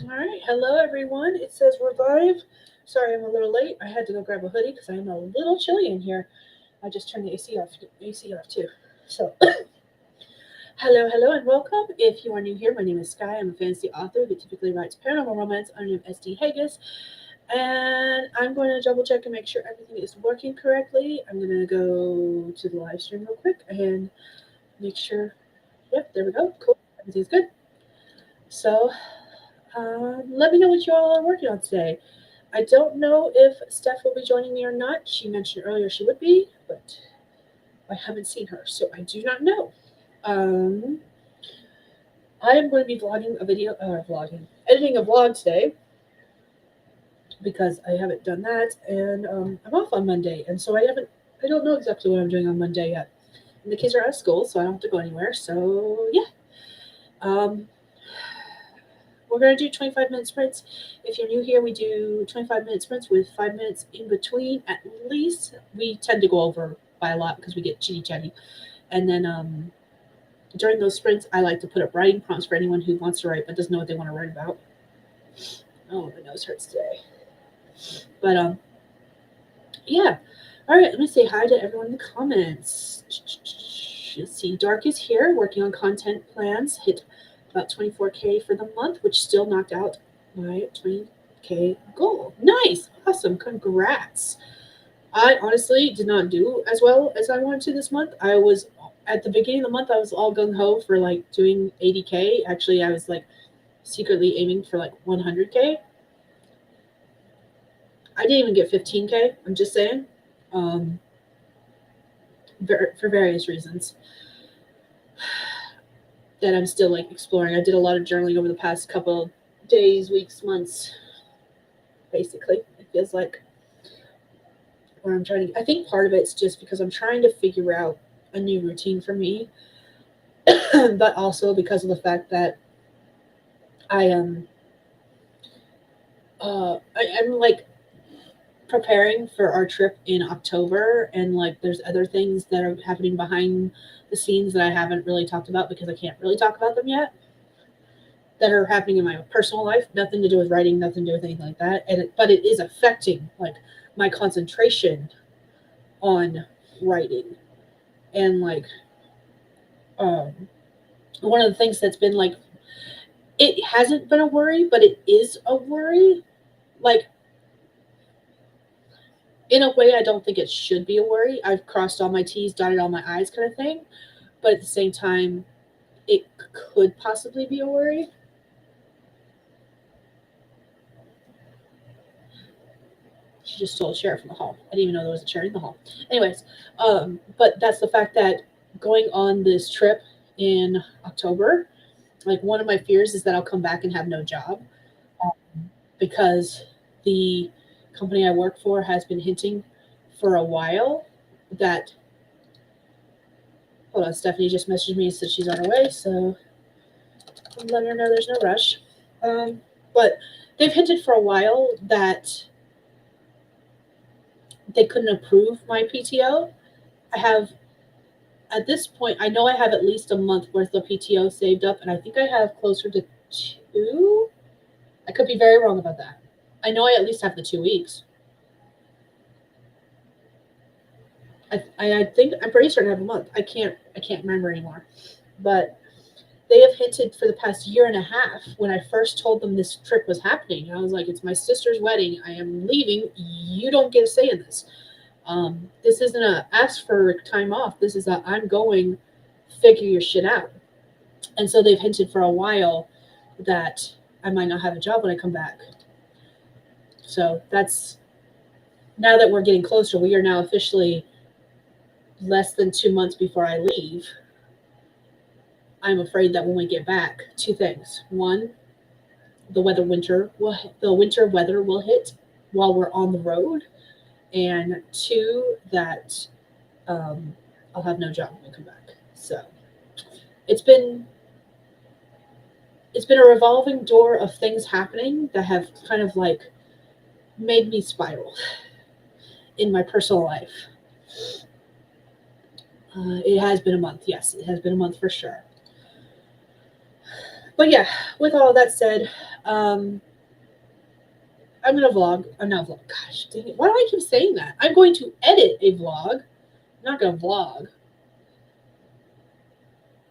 All right, hello everyone. It says revive. Sorry, I'm a little late. I had to go grab a hoodie because I'm a little chilly in here. I just turned the AC off too. So, hello, and welcome. If you are new here, my name is Skye. I'm a fantasy author that typically writes paranormal romance under the name SD Hegyes, and I'm going to double check and make sure everything is working correctly. I'm going to go to the live stream real quick and make sure. Yep, there we go. Cool. Everything's good. So, let me know what you all are working on today. I don't know if Steph will be joining me or not. She mentioned earlier she would be, but I haven't seen her, so I do not know. Um, I am going to be editing a vlog today because I haven't done that, and I'm off on Monday, and so I don't know exactly what I'm doing on Monday yet. And the kids are out of school, so I don't have to go anywhere. So yeah, um, we're going to do 25-minute sprints. If you're new here, we do 25-minute sprints with 5 minutes in between at least. We tend to go over by a lot because we get chitty chatty. And then during those sprints, I like to put up writing prompts for anyone who wants to write but doesn't know what they want to write about. Oh, my nose hurts today. But yeah. All right, let me say hi to everyone in the comments. Let's see. Dark is here working on content plans. Hit about 24K for the month, which still knocked out my 20K goal. Nice. Awesome. Congrats. I honestly did not do as well as I wanted to this month. I was at the beginning of the month, I was all gung ho for like doing 80K. Actually, I was like secretly aiming for like 100K. I didn't even get 15K. I'm just saying, um, for various reasons that I'm still like exploring. I did a lot of journaling over the past couple days, weeks, months. Basically, it feels like where I'm trying to. I think part of it's just because I'm trying to figure out a new routine for me, but also because of the fact that I am I'm like preparing for our trip in October, and like there's other things that are happening behind the scenes that I haven't really talked about because I can't really talk about them yet, that are happening in my personal life, nothing to do with writing, nothing to do with anything like that, but it is affecting like my concentration on writing. And like um one of the things that's been like, it hasn't been a worry, but it is a worry. Like, in a way, I don't think it should be a worry. I've crossed all my T's, dotted all my I's, kind of thing. But at the same time, it could possibly be a worry. She just stole a chair from the hall. I didn't even know there was a chair in the hall. Anyways, but that's the fact that going on this trip in October, like one of my fears is that I'll come back and have no job, because the company I work for has been hinting for a while that. Hold on, Stephanie just messaged me and said she's on her way, so I'm letting her know there's no rush. But they've hinted for a while that they couldn't approve my PTO. I have, at this point, I know I have at least a month worth of PTO saved up, and I think I have closer to two. I could be very wrong about that. I know I at least have the 2 weeks. I think I'm pretty certain I have a month. I can't remember anymore. But they have hinted for the past year and a half. When I first told them this trip was happening, I was like, "It's my sister's wedding. I am leaving. You don't get a say in this. This isn't a ask for time off. This is a I'm going. Figure your shit out." And so they've hinted for a while that I might not have a job when I come back. So that's, now that we're getting closer. We are now officially less than 2 months before I leave. I'm afraid that when we get back, two things. One, the winter weather will hit while we're on the road, and two, that um, I'll have no job when I come back. So it's been it's been a revolving door of things happening that have kind of like made me spiral in my personal life. It has been a month. Yes, it has been a month for sure. But yeah, with all that said, Um, I'm gonna vlog. I'm not vlog. Gosh, dang it! Why do I keep saying that? I'm going to edit a vlog. I'm not gonna vlog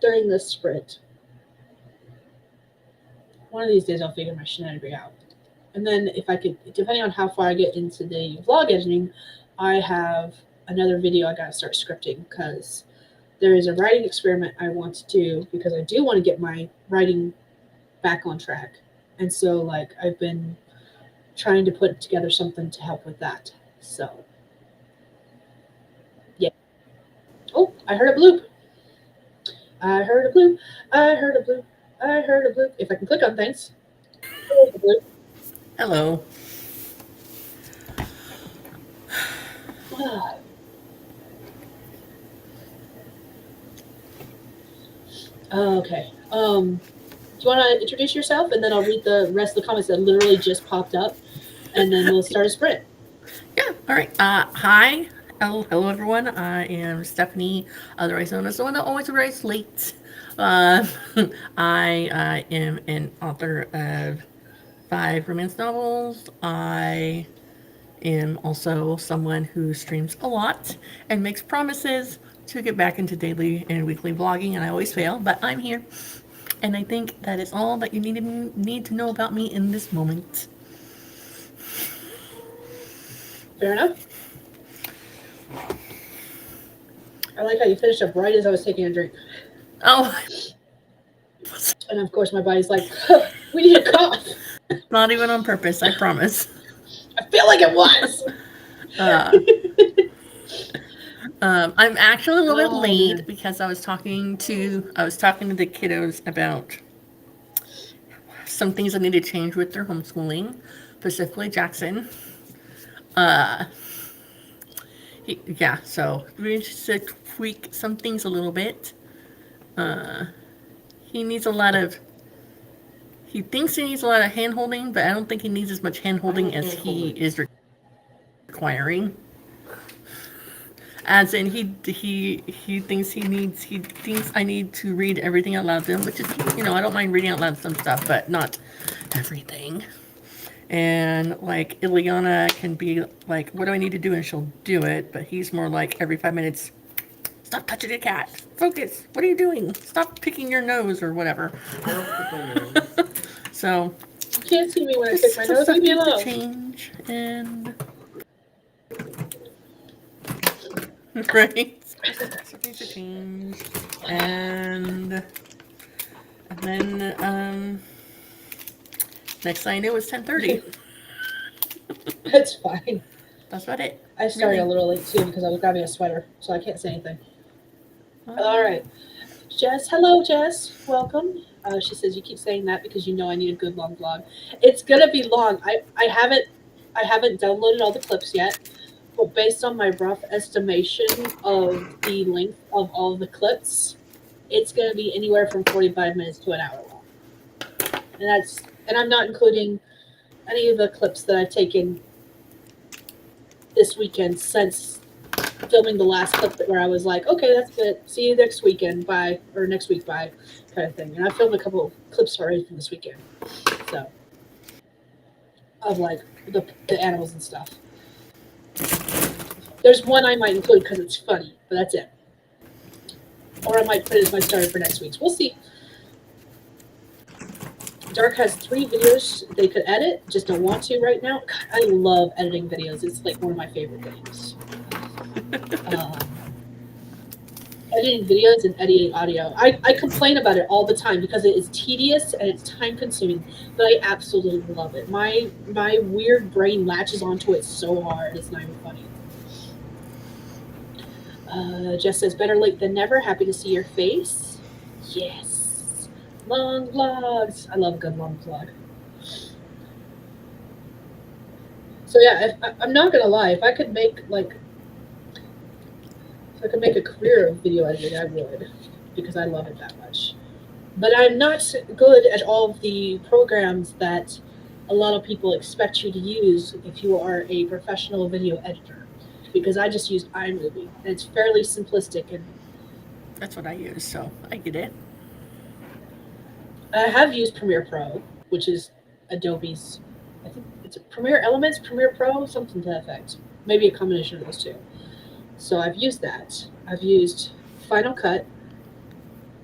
during this sprint. One of these days, I'll figure my shenanigans out. And then, if I could, depending on how far I get into the vlog editing, I have another video I gotta start scripting because there is a writing experiment I want to do because I do want to get my writing back on track. And so, like, I've been trying to put together something to help with that. So, yeah. Oh, I heard a bloop. I heard a bloop. I heard a bloop. I heard a bloop. If I can click on things. There's a bloop. Hello. Ah, okay. Do you want to introduce yourself, and then I'll read the rest of the comments that literally just popped up, and then we'll start a sprint. Yeah. All right. Hi. Hello, everyone. I am Stephanie, otherwise known as the one that always arrives late. Uh, I am an author of 5 romance novels. I am also someone who streams a lot and makes promises to get back into daily and weekly vlogging, and I always fail, but I'm here. And I think that is all that you need to know about me in this moment. Fair enough. I like how you finished up right as I was taking a drink. Oh, And of course, my body's like, we need a cough. not even on purpose, I promise. I feel like it was. Uh, I'm actually a little bit Oh, late man. because I was talking to the kiddos about some things I need to change with their homeschooling, specifically Jackson. Uh, yeah, so we just to tweak some things a little bit. Uh, he needs a lot of. He thinks he needs a lot of hand holding, but I don't think he needs as much hand holding as he is requiring. As in, he thinks he thinks I need to read everything out loud to him, which is, I don't mind reading out loud some stuff, but not everything. And like Ileana can be like, what do I need to do, and she'll do it, but he's more like every 5 minutes, stop touching the cat, focus, what are you doing, stop picking your nose or whatever. So You can't see me when I pick just my some nose. stuff Leave me needs to alone. change, and right, stuff needs to change, and then next thing I knew it was 10:30. That's fine. That's about it. I started Really. a little late too because I was grabbing a sweater, so I can't say anything. All right. Jess, hello, Jess. Welcome. She says you keep saying that because you know I need a good long vlog. It's gonna be long. I haven't downloaded all the clips yet, but based on my rough estimation of the length of all the clips, it's gonna be anywhere from 45 minutes to an hour long. And I'm not including any of the clips that I've taken this weekend since filming the last clip where I was like, okay, that's it. See you next weekend. Bye. Or next week. Bye. Kind of thing. And I filmed a couple of clips already from this weekend. So, of like the animals and stuff. There's one I might include because it's funny, but that's it. Or I might put it as my starter for next week's. We'll see. Dark has 3 videos they could edit, just don't want to right now. God, I love editing videos. It's like one of my favorite things. Um, Editing videos and editing audio. I complain about it all the time because it is tedious and it's time consuming, but I absolutely love it. My weird brain latches onto it so hard. It's not even funny. Jess says, better late than never. Happy to see your face. Yes. Long vlogs. I love a good long vlog. So yeah, I'm not gonna lie. If I could make a career of video editing, I would, because I love it that much. But I'm not good at all of the programs that a lot of people expect you to use if you are a professional video editor, because I just use iMovie, and it's fairly simplistic. And That's what I use, so I get it. I have used Premiere Pro, which is Adobe's, I think it's Premiere Elements, Premiere Pro, something to that effect. Maybe a combination of those two. So I've used that. I've used Final Cut.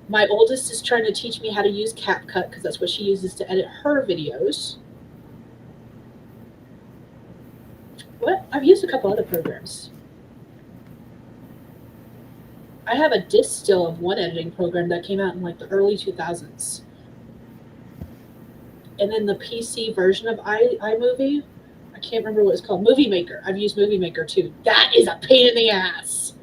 My oldest is trying to teach me how to use CapCut because that's what she uses to edit her videos. What? I've used a couple other programs. I have a disc still of one editing program that came out in like the early 2000s. And then the PC version of iMovie, I can't remember what it's called. Movie Maker. I've used Movie Maker too. That is a pain in the ass.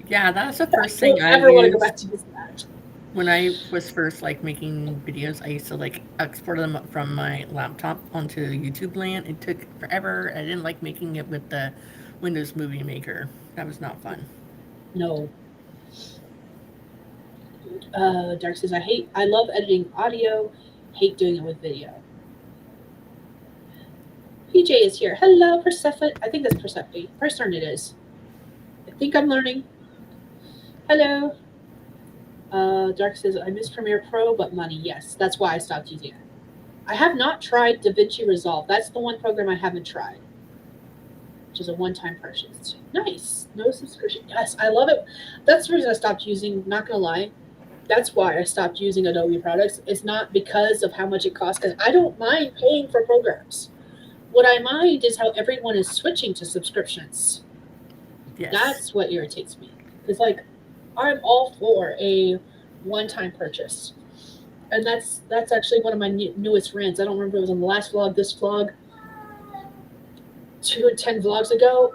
Yeah, that's the I first thing don't I ever want to go back used to using that. when I was first like making videos. I used to like export them from my laptop onto YouTube land. It took forever. I didn't like making it with the Windows Movie Maker. That was not fun. No. Dark says, I love editing audio, hate doing it with video. PJ is here. Hello, Persephone. I think that's Persephone. First turn it is. I think I'm learning. Hello. Dark says, I miss Premiere Pro, but money. Yes, that's why I stopped using it. I have not tried DaVinci Resolve. That's the one program I haven't tried, which is a one-time purchase. Nice. No subscription. Yes, I love it. That's the reason I stopped using, not going to lie. That's why I stopped using Adobe products. It's not because of how much it costs, because I don't mind paying for programs. What I mind is how everyone is switching to subscriptions. Yes. That's what irritates me. Because, like, I'm all for a one-time purchase. And that's actually one of my newest rants. I don't remember if it was on the last vlog, this vlog, 10 vlogs ago.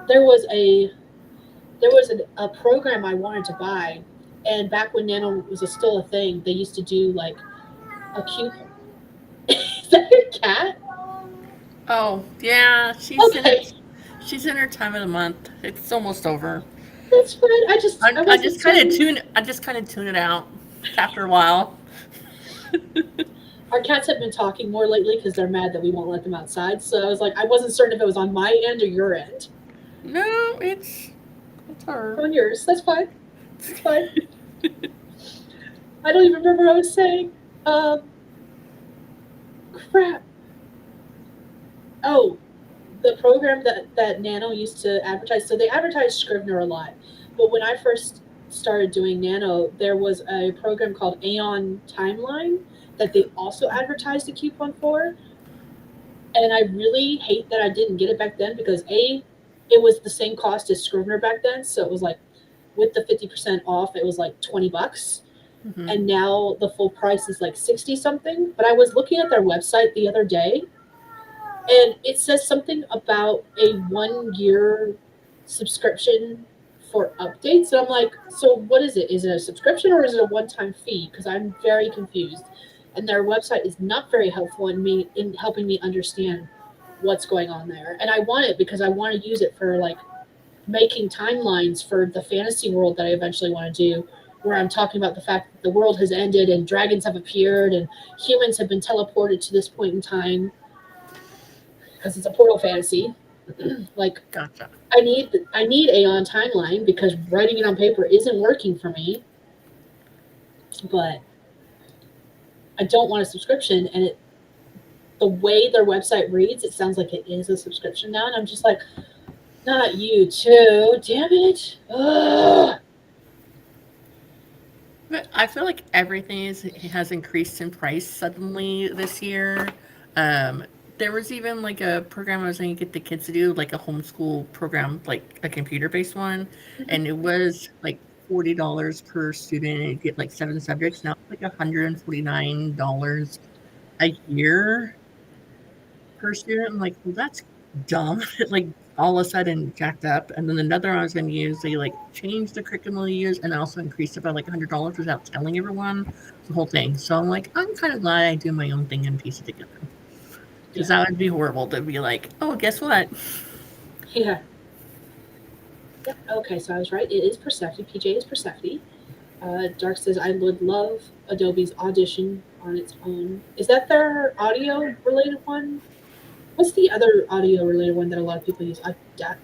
There was a program I wanted to buy, and back when Nano was still a thing, they used to do like a coupon. Is that your cat? Oh yeah, Okay, she's in her time of the month. It's almost over. that's fine. I I wasn't just kind of certain. tune it out after a while. Our cats have been talking more lately because they're mad that we won't let them outside. So I was like, I wasn't certain if it was on my end or your end. No, it's her. On yours. That's fine. It's fine. I don't even remember what I was saying. Crap. Oh, the program that Nano used to advertise. So they advertised Scrivener a lot, but when I first started doing Nano, there was a program called Aeon Timeline that they also advertised a coupon for, and I really hate that I didn't get it back then because it was the same cost as Scrivener back then, so it was like with the 50% off, it was like $20. Mm-hmm. And now the full price is like 60 something. But I was looking at their website the other day, and it says something about a 1 year subscription for updates. And I'm like, so what is it? Is it a subscription or is it a one-time fee? Because I'm very confused. And their website is not very helpful in helping me understand what's going on there. And I want it because I want to use it for like making timelines for the fantasy world that I eventually want to do, where I'm talking about the fact that the world has ended and dragons have appeared and humans have been teleported to this point in time because it's a portal fantasy. Like Gotcha. I need Aeon timeline because writing it on paper isn't working for me. But I don't want a subscription, and the way their website reads, it sounds like it is a subscription now, and I'm just like, not you too, damn it. Ugh. But I feel like everything has increased in price suddenly this year. Um, there was even like a program I was going to get the kids to do, like a homeschool program, like a computer based one, and it was like $40 per student, and you get like 7 subjects. Now it's like $149 a year per student. I'm like, well, that's dumb. It like all of a sudden jacked up. And then another one I was going to use, they like changed the curriculum they use and also increased it by like $100 without telling everyone the whole thing. So I'm like, I'm kind of glad I do my own thing and piece it together. Because Yeah. that would be horrible to be like, oh, guess what? Yeah. Yep. Okay, so I was right. It is Persephone. PJ is Persephone. Dark says I would love Adobe's Audition on its own. Is that their audio related one? What's the other audio related one that a lot of people use?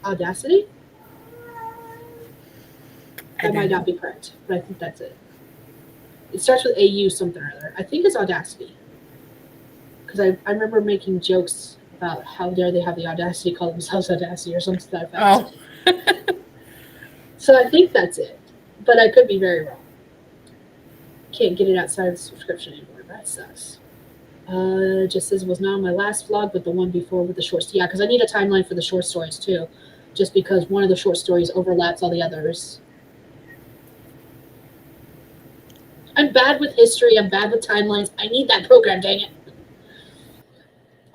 Audacity? I That might don't not know. be correct, but I think that's it. It starts with AU something or other. I think it's Audacity. because I remember making jokes about how dare they have the audacity to call themselves Audacity or something to that effect. Oh, So I think that's it, but I could be very wrong. Can't get it outside of the subscription anymore. That sucks. Just says it was not on my last vlog, but the one before with the short. Yeah, because I need a timeline for the short stories too, just because one of the short stories overlaps all the others. I'm bad with history. I'm bad with timelines. I need that program. Dang it.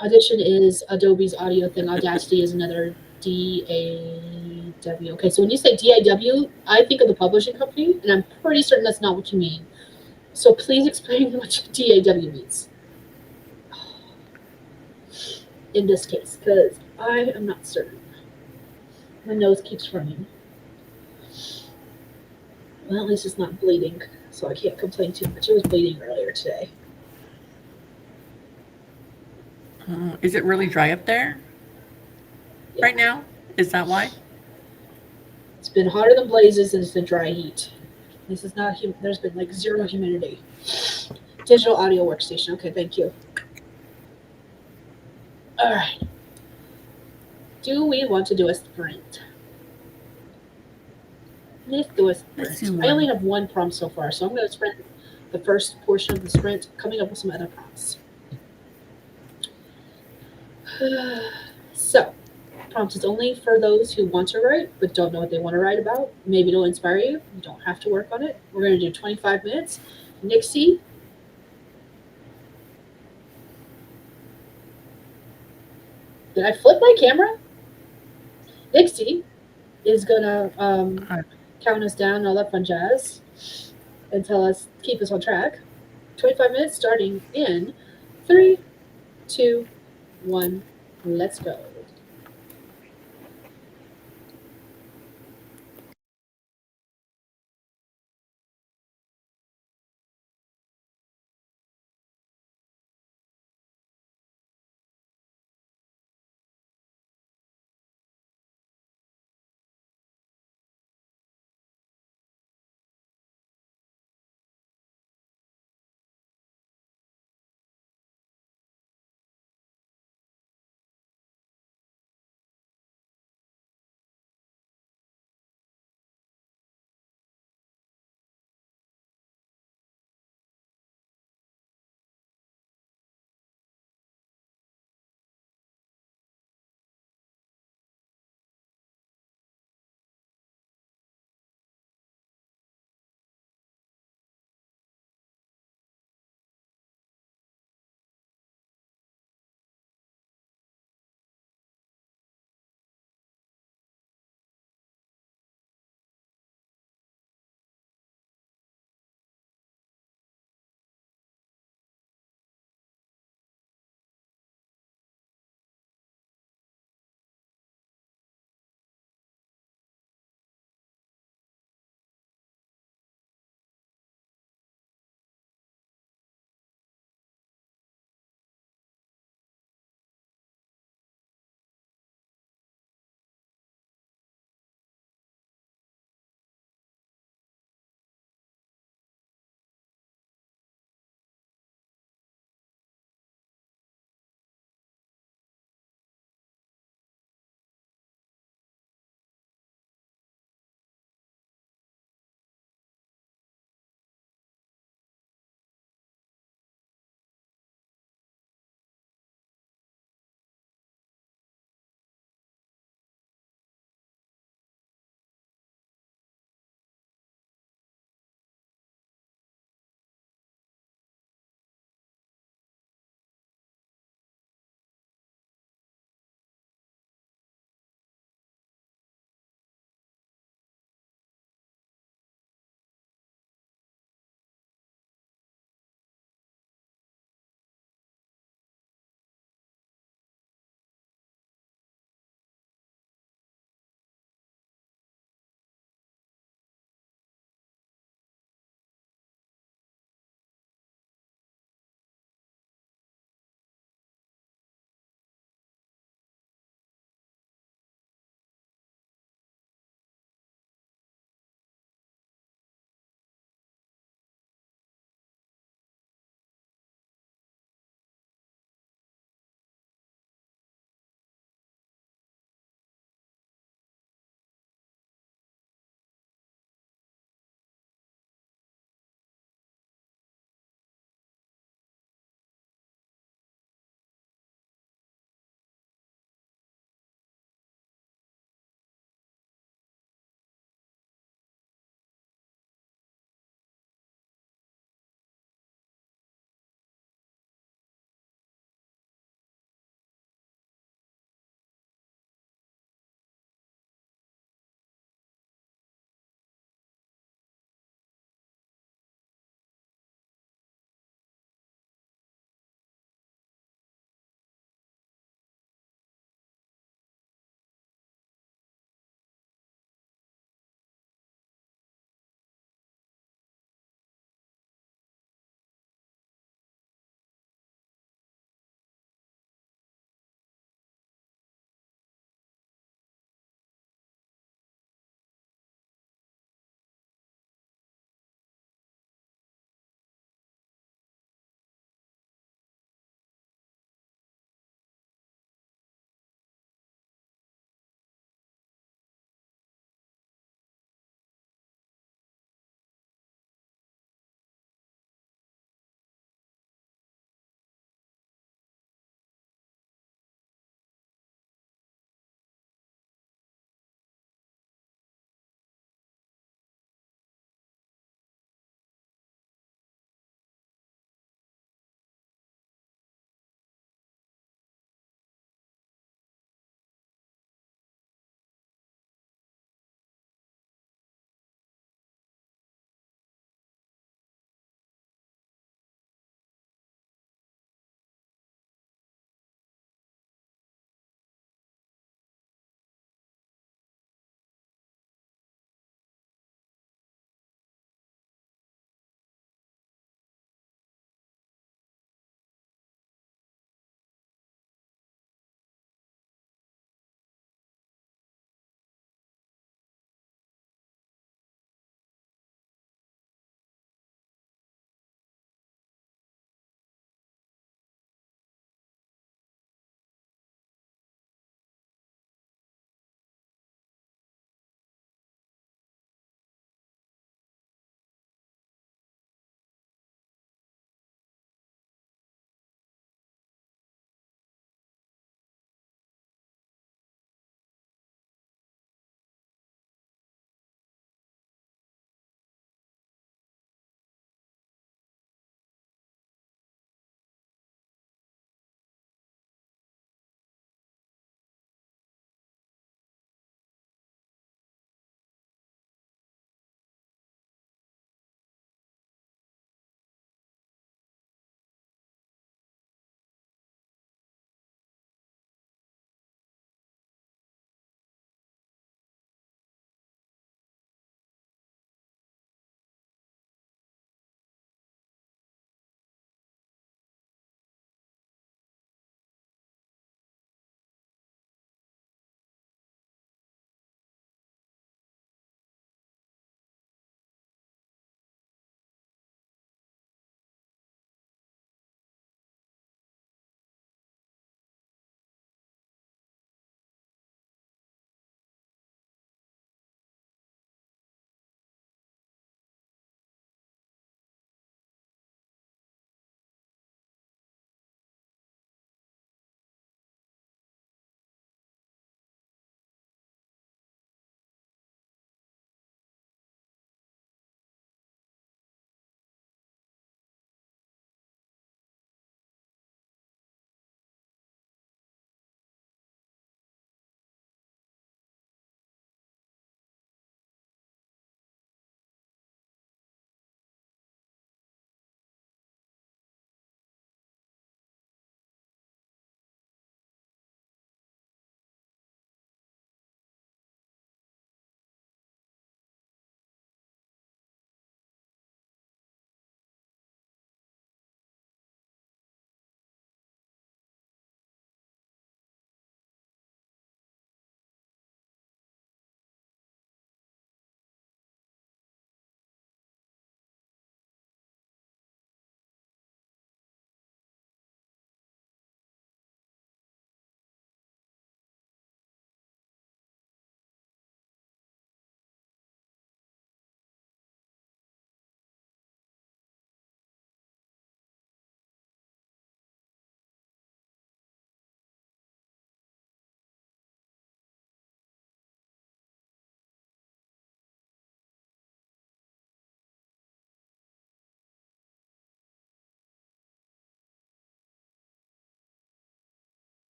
Audition is Adobe's audio thing. Audacity is another DAW. Okay, so when you say DAW, I think of the publishing company, and I'm pretty certain that's not what you mean. So please explain what DAW means in this case, because I am not certain. My nose keeps running. Well, at least it's not bleeding, so I can't complain too much. It was bleeding earlier today. is it really dry up there Yeah, right now? Is that why? it's been hotter than blazes, and it's been dry heat. This is not. There's been like zero humidity. Digital audio workstation. Okay, thank you. All right. Do we want to do a sprint? Let's do a Let's do sprint. I only one. have one prompt so far, so I'm going to sprint the first portion of the sprint, coming up with some other prompts. So, prompt is only for those who want to write but don't know what they want to write about. Maybe it'll inspire you. You don't have to work on it. We're going to do 25 minutes. Nixie, did I flip my camera? Nixie is going to Uh, count us down and all that fun jazz and tell us, keep us on track. 25 minutes starting in 3, 2, 1. Let's go.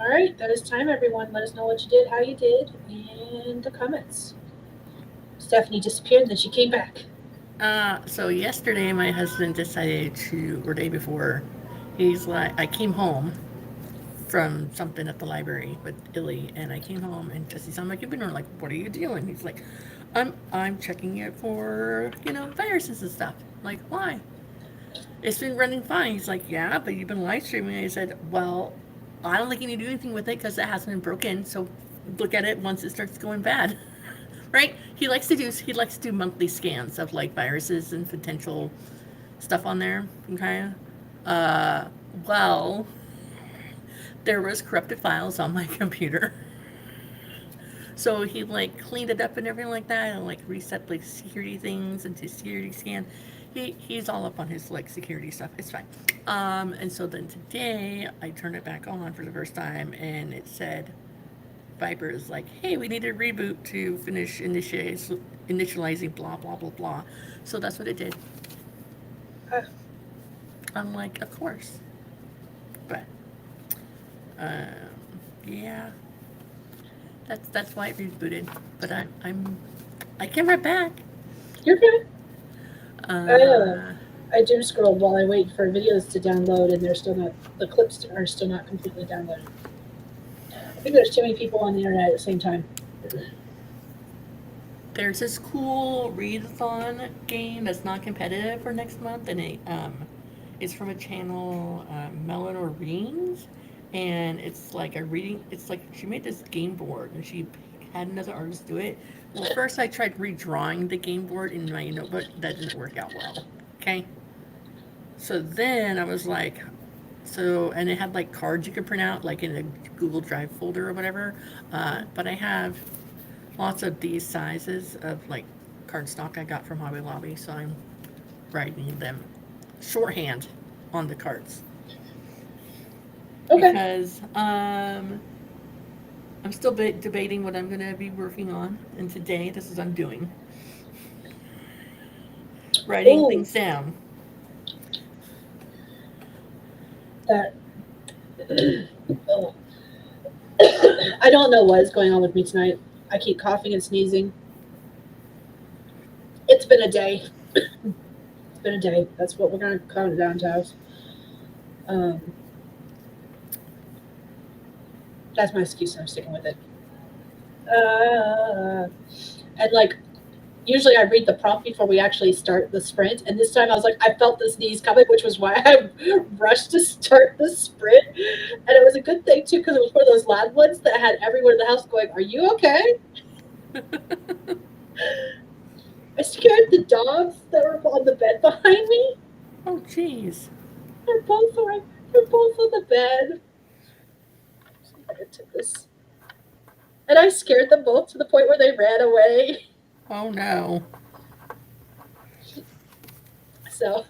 All right, that is time, everyone. Let us know what you did, how you did, in the comments. Stephanie disappeared and then she came back. So yesterday my husband decided to, or day before, he's like, I came home from something at the library with Illy, and I came home and Jesse's on my computer. Like, what are you doing? He's like, I'm checking it for viruses and stuff. Like, why? It's been running fine. He's like, yeah, but you've been live streaming. I said, well, I don't think you need to do anything with it because it hasn't been broken. So look at it once it starts going bad. Right? He likes to do monthly scans of like viruses and potential stuff on there. Okay. Uh, well, there was corrupted files on my computer. So he like cleaned it up and everything like that, and like reset like security things into security scan. He's all up on his like security stuff. It's fine. And so then today I turned it back on for the first time, and it said Viper is like, hey, we need a reboot to finish initializing blah blah blah blah. So that's what it did. Uh, I'm like, of course, but um, yeah, that's why it rebooted. But I came right back. you're good. Uh, I doom scrolled while I wait for videos to download, and the clips are still not completely downloaded. I think there's too many people on the internet at the same time. there's this cool readathon game that's not competitive for next month, and it's from a channel, Melon Reams, and it's like a reading. It's like she made this game board, and she had another artist do it. Well, first I tried redrawing the game board in my notebook. That didn't work out well. Okay, so then I was like, and it had like cards you could print out, like in a Google Drive folder or whatever. But I have lots of these sizes of like cardstock I got from Hobby Lobby, so I'm writing them shorthand on the cards Okay. because I'm still debating what I'm going to be working on, and today this is what I'm doing, writing Ooh, things down. that. Oh. I don't know what is going on with me tonight. I keep coughing and sneezing. It's been a day. It's been a day. That's what we're gonna count it down to. Um, that's my excuse. I'm sticking with it. Uh, and like usually I read the prompt before we actually start the sprint, and this time I was like, I felt the sneeze coming, which was why I rushed to start the sprint. And it was a good thing too, because it was one of those loud ones that had everyone in the house going, "Are you okay?" I scared the dogs that were on the bed behind me. Oh, jeez. They're both right. They're both on the bed. I took this, and I scared them both to the point where they ran away. Oh, no. So,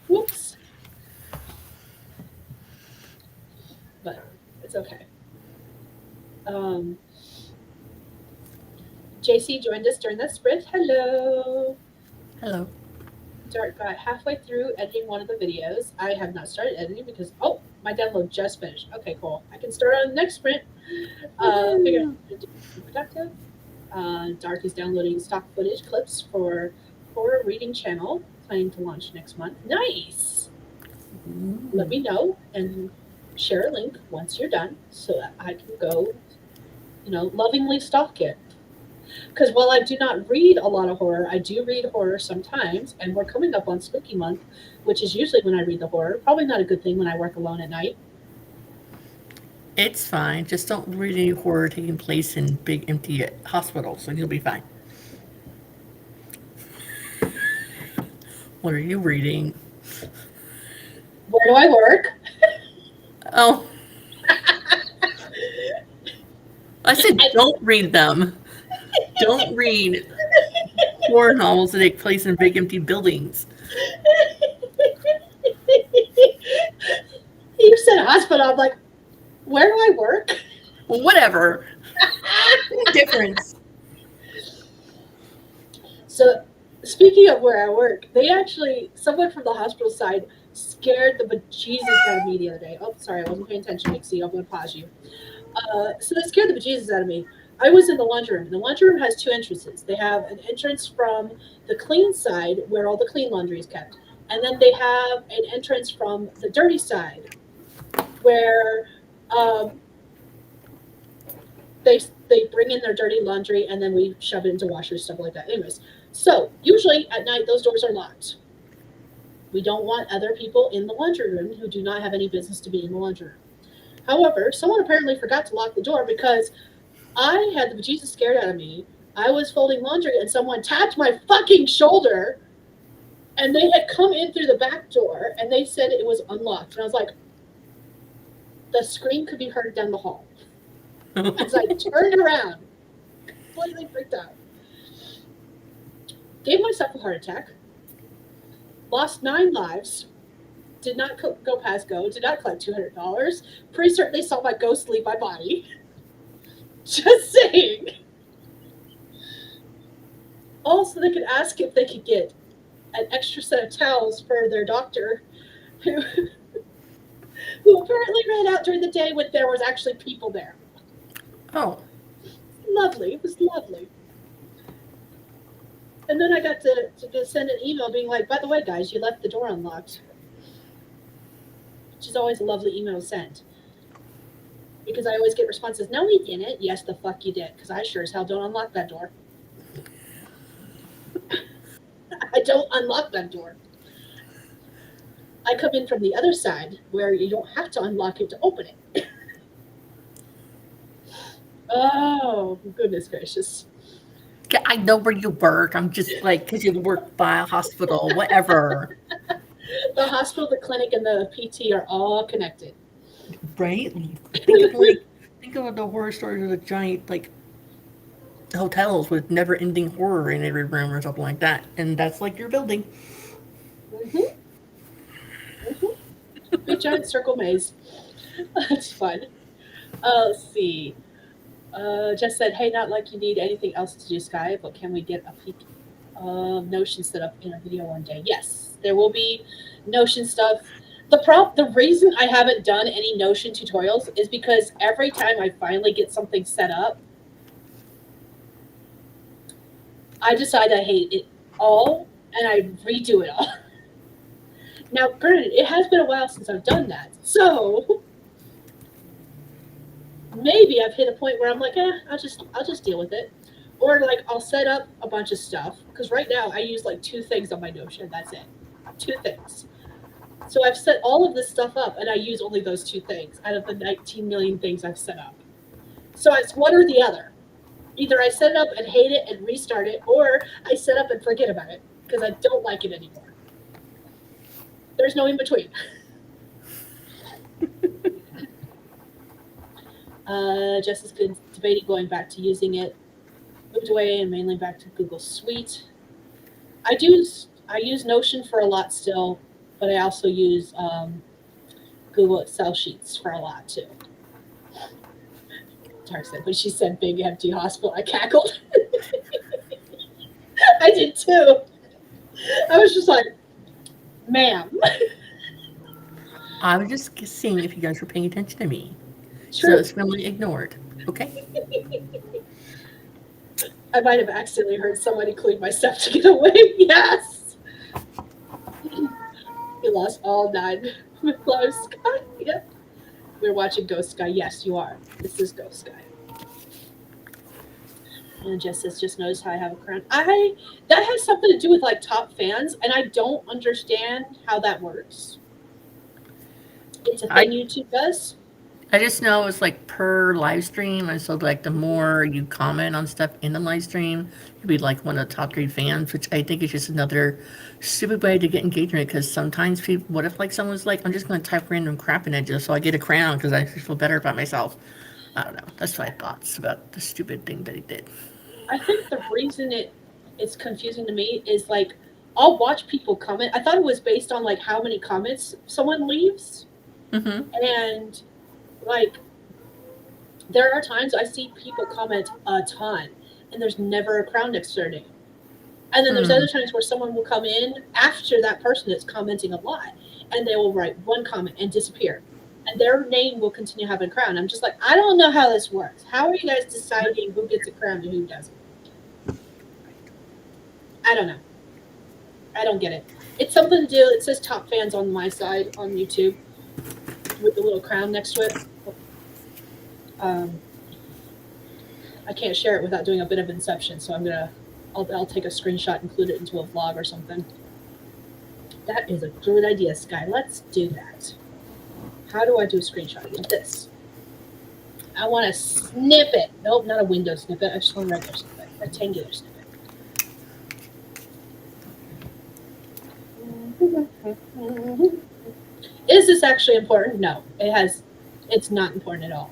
whoops. But it's okay. Um, JC joined us during the sprint. Hello. Hello. Dart got halfway through editing one of the videos. I have not started editing because my download just finished. Okay, cool. I can start on the next sprint. Figure out how to be productive. Dark is downloading stock footage clips for horror reading channel, planning to launch next month. Nice. Let me know and share a link once you're done so that I can go, lovingly stalk it. Because while I do not read a lot of horror, I do read horror sometimes, and we're coming up on Spooky Month, which is usually when I read the horror. Probably not a good thing when I work alone at night. It's fine. Just don't read any horror taking place in big empty hospitals, and you'll be fine. What are you reading? Where do I work? Oh. I said don't read them. Don't read horror novels that take place in big empty buildings. You said hospital. I'm like, where do I work? Well, whatever. Difference. So Speaking of where I work, they actually, someone from the hospital side scared the bejesus out of me the other day. Oh, sorry, I wasn't paying attention, Nixie. I'm going to pause you. So they scared the bejesus out of me. I was in the laundry room. The laundry room has two entrances. They have an entrance from the clean side where all the clean laundry is kept, and then they have an entrance from the dirty side where um, they they bring in their dirty laundry and then we shove it into washers, stuff like that. Anyways, so usually at night those doors are locked. We don't want other people in the laundry room who do not have any business to be in the laundry room. However, someone apparently forgot to lock the door because I had the bejesus scared out of me. I was folding laundry and someone tapped my fucking shoulder and they had come in through the back door and they said it was unlocked. And I was like, the scream could be heard down the hall. As I turned around, completely freaked out. Gave myself a heart attack, lost 9 lives, did not go past go, did not collect $200. Pretty certain they saw my ghost leave my body. Just saying. Also, they could ask if they could get an extra set of towels for their doctor, who apparently ran out during the day when there was actually people there. Oh. Lovely. It was lovely. And then I got to send an email being like, by the way, guys, you left the door unlocked. Which is always a lovely email sent. Because I always get responses, no, we didn't. Yes, the fuck you did. Because I sure as hell don't unlock that door. I don't unlock that door. I come in from the other side where you don't have to unlock it to open it. Oh, goodness gracious. Yeah, I know where you work. I'm just like, because you work by a hospital, whatever. The hospital, the clinic, and the PT are all connected. Right? Think of the horror stories of the giant like hotels with never-ending horror in every room or something like that, and that's like your building. Mm-hmm. Mm-hmm. Big giant circle maze. That's fun. Let's see. Just said, hey, not like you need anything else to do, Skye, but can we get a peek of Notion set up in a video one day? Yes, there will be Notion stuff. The reason I haven't done any Notion tutorials is because every time I finally get something set up, I decide I hate it all and I redo it all. Now, granted, it has been a while since I've done that, so maybe I've hit a point where I'm like, I'll just deal with it. Or like I'll set up a bunch of stuff because right now I use like 2 things on my Notion. That's it, 2 things. So I've set all of this stuff up, and I use only those 2 things out of the 19 million things I've set up. So it's one or the other. Either I set it up and hate it and restart it, or I set up and forget about it because I don't like it anymore. There's no in between. Just as good debating going back to using it. Moved away and mainly back to Google Suite. I use Notion for a lot still, but I also use Google Excel sheets for a lot too. Tark said when she said big empty hospital, I cackled. I did too. I was just like, ma'am. I was just seeing if you guys were paying attention to me. True. So it's really ignored. Okay? I might have accidentally heard someone include my stuff to get away. Yes. You lost all 9 lives, Skye. Yep. We're watching Ghost Skye. Yes, you are. This is Ghost Skye. And Jess says, just notice how I have a crown. That has something to do with like top fans, and I don't understand how that works. It's a thing YouTube does. I just know it's like per live stream, and so like the more you comment on stuff in the live stream, you'll be like one of the top grade fans, which I think is just another stupid way to get engagement. Because sometimes people, what if like someone's like, I'm just going to type random crap in it just so I get a crown because I feel better about myself. I don't know. That's my thoughts about the stupid thing that he did. I think the reason it's confusing to me is like I'll watch people comment. I thought it was based on like how many comments someone leaves, and like there are times I see people comment a ton, and there's never a crown next to their name. And then there's other times where someone will come in after that person that's commenting a lot, and they will write one comment and disappear. And their name will continue having a crown. I'm just like, I don't know how this works. How are you guys deciding who gets a crown and who doesn't? I don't know. I don't get it. It's something to do. It says top fans on my side on YouTube with the little crown next to it. Um, I can't share it without doing a bit of inception, so I'll take a screenshot, include it into a vlog or something. That is a good idea, Skye. Let's do that. How do I do a screenshot? With this. I want a snippet. Nope, not a window snippet. I just want a regular snippet, a rectangular snippet. Is this actually important? No, it's not important at all.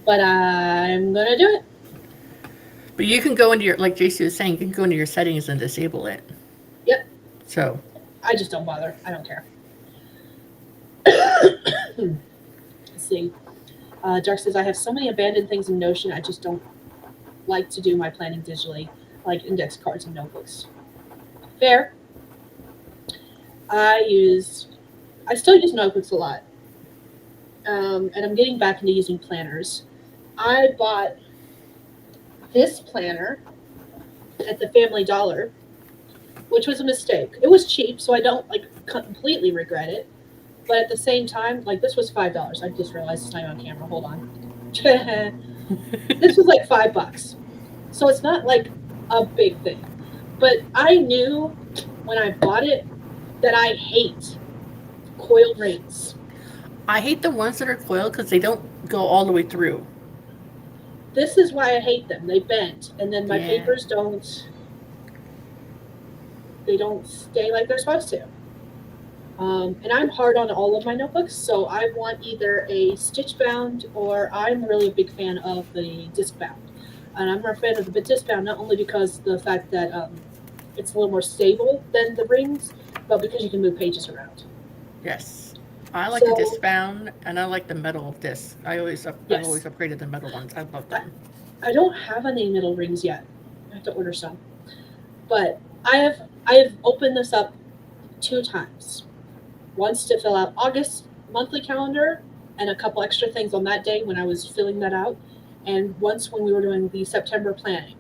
But I'm gonna do it. But you can go into your, like JC was saying, you can go into your settings and disable it. Yep. So. I just don't bother. I don't care. Let's see. Dark says, I have so many abandoned things in Notion, I just don't like to do my planning digitally, like index cards and notebooks. Fair. I still use notebooks a lot. And I'm getting back into using planners. I bought this planner at the Family Dollar, which was a mistake. It was cheap, so I don't completely regret it. But at the same time, this was $5. I just realized it's not on camera. Hold on. This was like $5. So it's not like a big thing. But I knew when I bought it that I hate coiled rings. I hate the ones that are coiled because they don't go all the way through. This is why I hate them. They bend, and then my papers don't stay like they're supposed to. And I'm hard on all of my notebooks, so I want either a stitch bound or I'm really a big fan of the disc bound. And I'm a fan of the disc bound not only because the fact that it's a little more stable than the rings, but because you can move pages around. Yes. I like the disc bound, and I like the metal disc. I've always upgraded the metal ones. I love them. I don't have any metal rings yet. I have to order some. But I have opened this up 2 times. Once to fill out August monthly calendar and a couple extra things on that day when I was filling that out, and once when we were doing the September planning.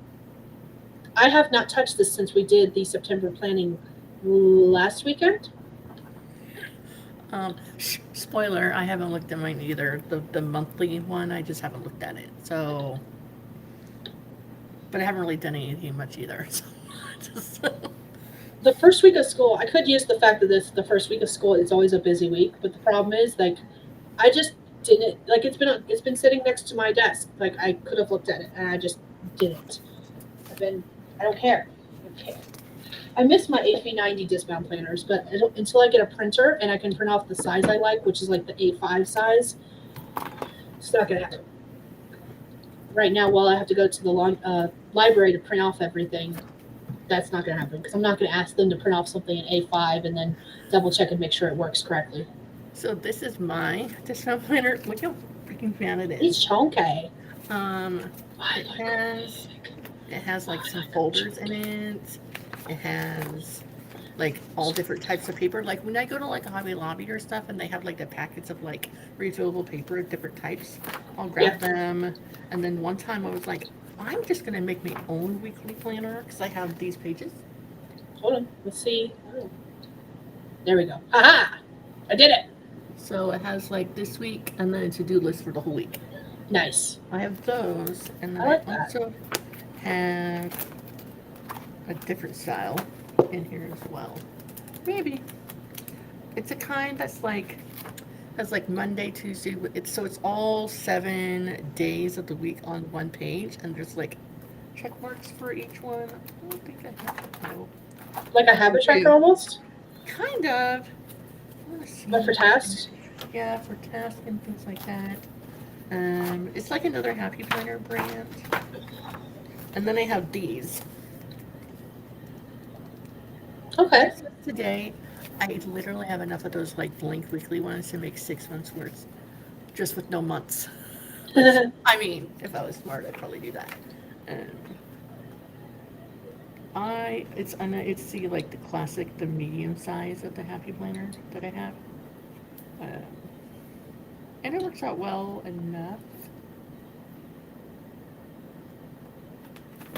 I have not touched this since we did the September planning last weekend. Spoiler, I haven't looked at mine either. The monthly one, I just haven't looked at it. So, but I haven't really done anything much either. So the first week of school, I could use the fact that the first week of school is always a busy week, but the problem is I just didn't it's been sitting next to my desk. I could have looked at it and I just didn't. I don't care. I miss my HV90 discbound planners, but until I get a printer and I can print off the size I like, which is like the A5 size, it's not gonna happen. Right now, while I have to go to the library to print off everything, that's not going to happen because I'm not going to ask them to print off something in A5 and then double check and make sure it works correctly. So this is my discount planner. Look how freaking fan it is. It's chunky. It has like some folders in it. It has like all different types of paper. Like when I go to like a Hobby Lobby or stuff and they have like the packets of like refillable paper of different types, I'll grab them. And then one time I was like, I'm just going to make my own weekly planner because I have these pages. Hold on. Let's see. Oh. There we go. Aha! I did it. So it has like this week and then a to-do list for the whole week. Nice. I have those. And then I also have a different style in here as well. Maybe. It's a kind that's like Monday, Tuesday. It's all 7 days of the week on one page, and there's like check marks for each one. I don't think I have no. Like a habit tracker almost? Kind of. But for tasks? Yeah, for tasks and things like that. It's like another Happy Planner brand. And then I have these. Okay. Today, I literally have enough of those like blank weekly ones to make 6 months worth, just with no months. I mean, if I was smart, I'd probably do that. It's the like the classic, the medium size of the happy planner that I have, uh, and it works out well enough.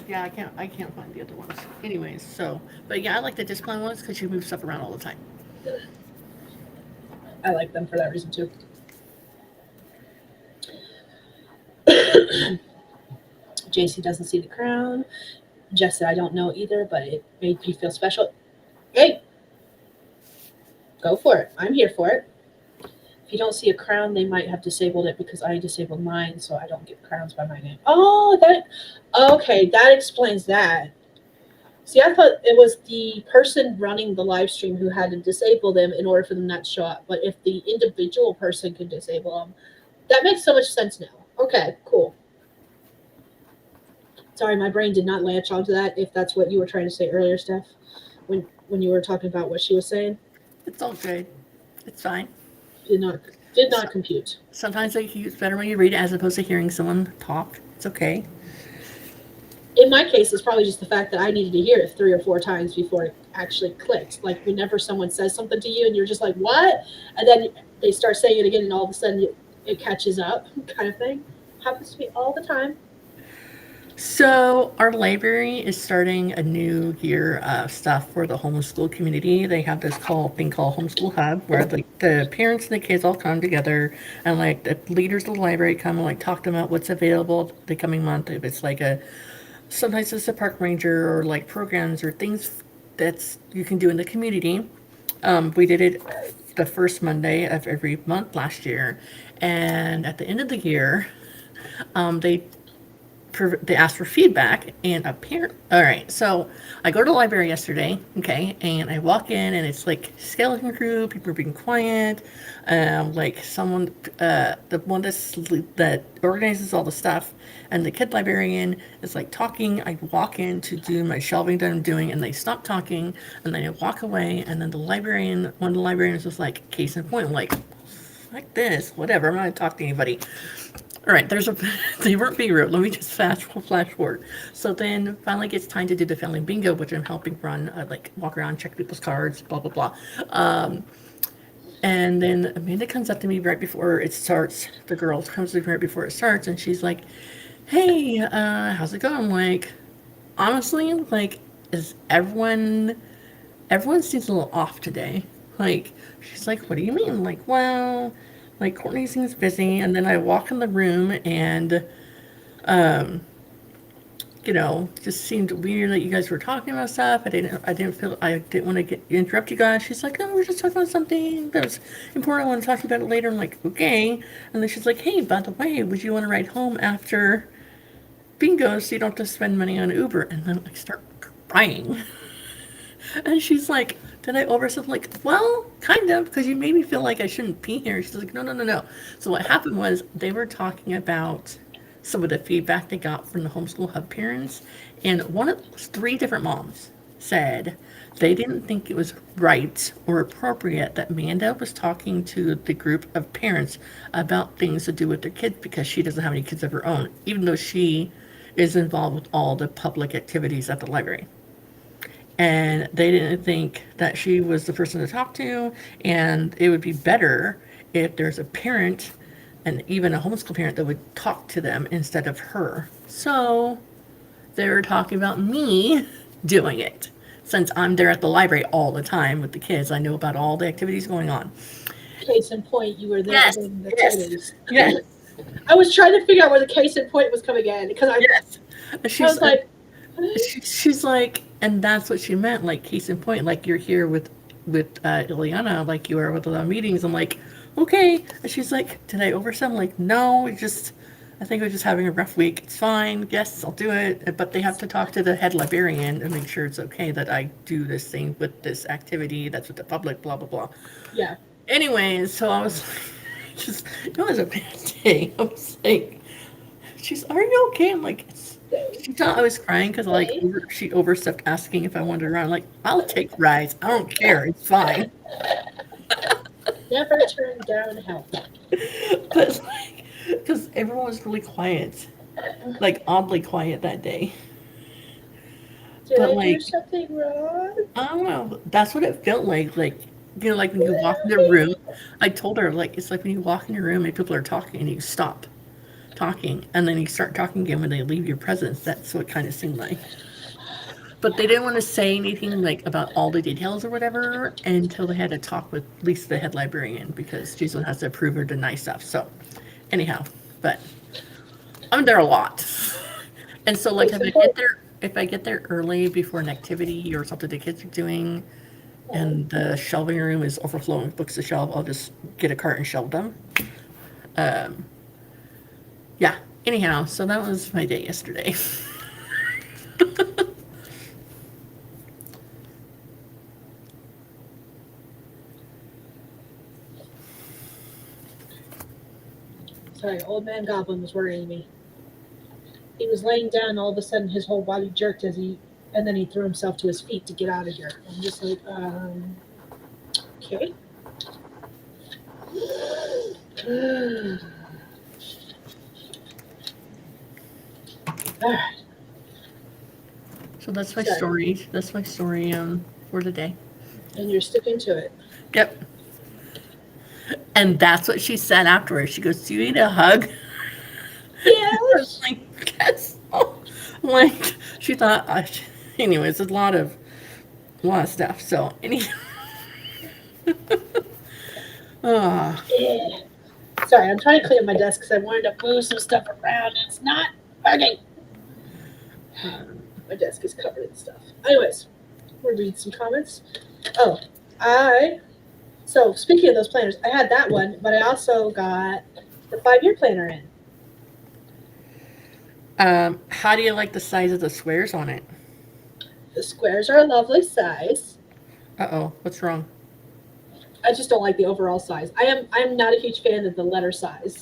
Yeah, I can't find the other ones. Anyways, so but yeah, I like the discipline ones because you move stuff around all the time. I like them for that reason too. JC doesn't see the crown. Jess said, I don't know either, but it made me feel special. Hey, go for it. I'm here for it. If you don't see a crown, they might have disabled it because I disabled mine, so I don't get crowns by my name. Oh, that okay. That explains that. See, I thought it was the person running the live stream who had to disable them in order for them not to show up. But if the individual person could disable them, that makes so much sense now. Okay, cool. Sorry, my brain did not latch onto that. If that's what you were trying to say earlier, Steph, when you were talking about what she was saying, It's all good. It's fine. did not did So, not compute. sometimes like, it's better when you read it as opposed to hearing someone talk. It's okay. In my case, it's probably just the fact that I needed to hear it 3 or 4 times before it actually clicked. Like whenever someone says something to you and you're just like, "What?" and then they start saying it again, and all of a sudden it catches up, kind of thing. Happens to me all the time. So our library is starting a new year of stuff for the homeschool community. They have this thing called Homeschool Hub, where like the parents and the kids all come together, and like the leaders of the library come and like talk to them about what's available the coming month. If it's like a sometimes it's a park ranger or like programs or things that's you can do in the community. We did it the first Monday of every month last year, and at the end of the year, they they asked for feedback and a parent. All right, so I go to the library yesterday, okay, and I walk in and it's like skeleton crew, people are being quiet, like someone, the one that organizes all the stuff, and the kid librarian is like talking. I walk in to do my shelving that I'm doing, and they stop talking, and then I walk away, and then one of the librarians was like, "Case in point," I'm like this, whatever. I'm not gonna talk to anybody. All right, they weren't being rude. Let me just flash forward. So then finally gets time to do the family bingo, which I'm helping run, like walk around, check people's cards, blah, blah, blah. And then Amanda comes up to me right before it starts. The girl comes to me right before it starts, and she's like, "Hey, how's it going?" I'm like, honestly, like, is everyone seems a little off today. Like, she's like, "What do you mean?" I'm like, well, like Courtney seems busy, and then I walk in the room and just seemed weird that you guys were talking about stuff. I didn't want to interrupt you guys. She's like, "No, we're just talking about something that was important. I want to talk about it later." I'm like, "Okay." And then she's like, "Hey, by the way, would you want to ride home after bingo so you don't have to spend money on Uber?" And then I start crying. And she's like, "Did I overstep?" I'm like, "Well, kind of, because you made me feel like I shouldn't be here." She's like, "No, no, no, no." So what happened was they were talking about some of the feedback they got from the homeschool hub parents, and one of 3 different moms said they didn't think it was right or appropriate that Manda was talking to the group of parents about things to do with their kids because she doesn't have any kids of her own, even though she is involved with all the public activities at the library. And they didn't think that she was the person to talk to, and it would be better if there's a parent and even a homeschool parent that would talk to them instead of her. So they were talking about me doing it. Since I'm there at the library all the time with the kids, I know about all the activities going on. Case in point, you were there Yes, during the yes, activities. yes, I was trying to figure out where the case in point was coming in because yes. I was like, She's like, and that's what she meant. Like, case in point, like you're here with Ileana, like you are with a lot of meetings. I'm like, okay. And she's like, did I overstep? I'm like, no, I think we're just having a rough week. It's fine. Yes, I'll do it. But they have to talk to the head librarian and make sure it's okay that I do this thing with this activity. That's with the public, blah, blah, blah. yeah, Anyways, so I was like, it was a bad day. I was like, are you okay? I'm like, she thought I was crying because she overstepped asking if I wanted to ride. I'm like, I'll take rides. I don't care. It's fine. never turn down help. But like, because everyone was really quiet, like oddly quiet that day. Did But I do like, something wrong? I don't know. That's what it felt like. Like, like when you walk in the room. I told her, like, it's like when you walk in your room and people are talking and you stop talking and then you start talking again when they leave your presence. That's what it kind of seemed like. But they didn't want to say anything like about all the details or whatever until they had to talk with at least the head librarian because she's the one who has to approve or deny stuff. So, anyhow, but I'm there a lot. And so, like, Case in point. if I get there early before an activity or something the kids are doing, and the shelving room is overflowing with books to shelve, I'll just get a cart and shelve them. Um, yeah. Anyhow, so that was my day yesterday. Sorry, old man Goblin was worrying me. He was laying down, and all of a sudden his whole body jerked and then he threw himself to his feet to get out of here. I'm just like, okay. All right. So that's my Sorry. story. That's my story for today. And you're sticking to it. Yep. And that's what she said afterwards. She goes, "Do you need a hug?" I was Yes. like, "Yes." Like she thought. Anyways, a lot of stuff. So ah, Yeah. Sorry, I'm trying to clean up my desk because I wanted to move some stuff around. And it's not working. My desk is covered in stuff. Anyways, we'll read some comments. Oh, I so speaking of those planners, I had that one, but I also got the 5 year planner in. how do you like the size of the squares on it? The squares are a lovely size. Uh-oh, what's wrong? I just don't like the overall size. I'm not a huge fan of the letter size.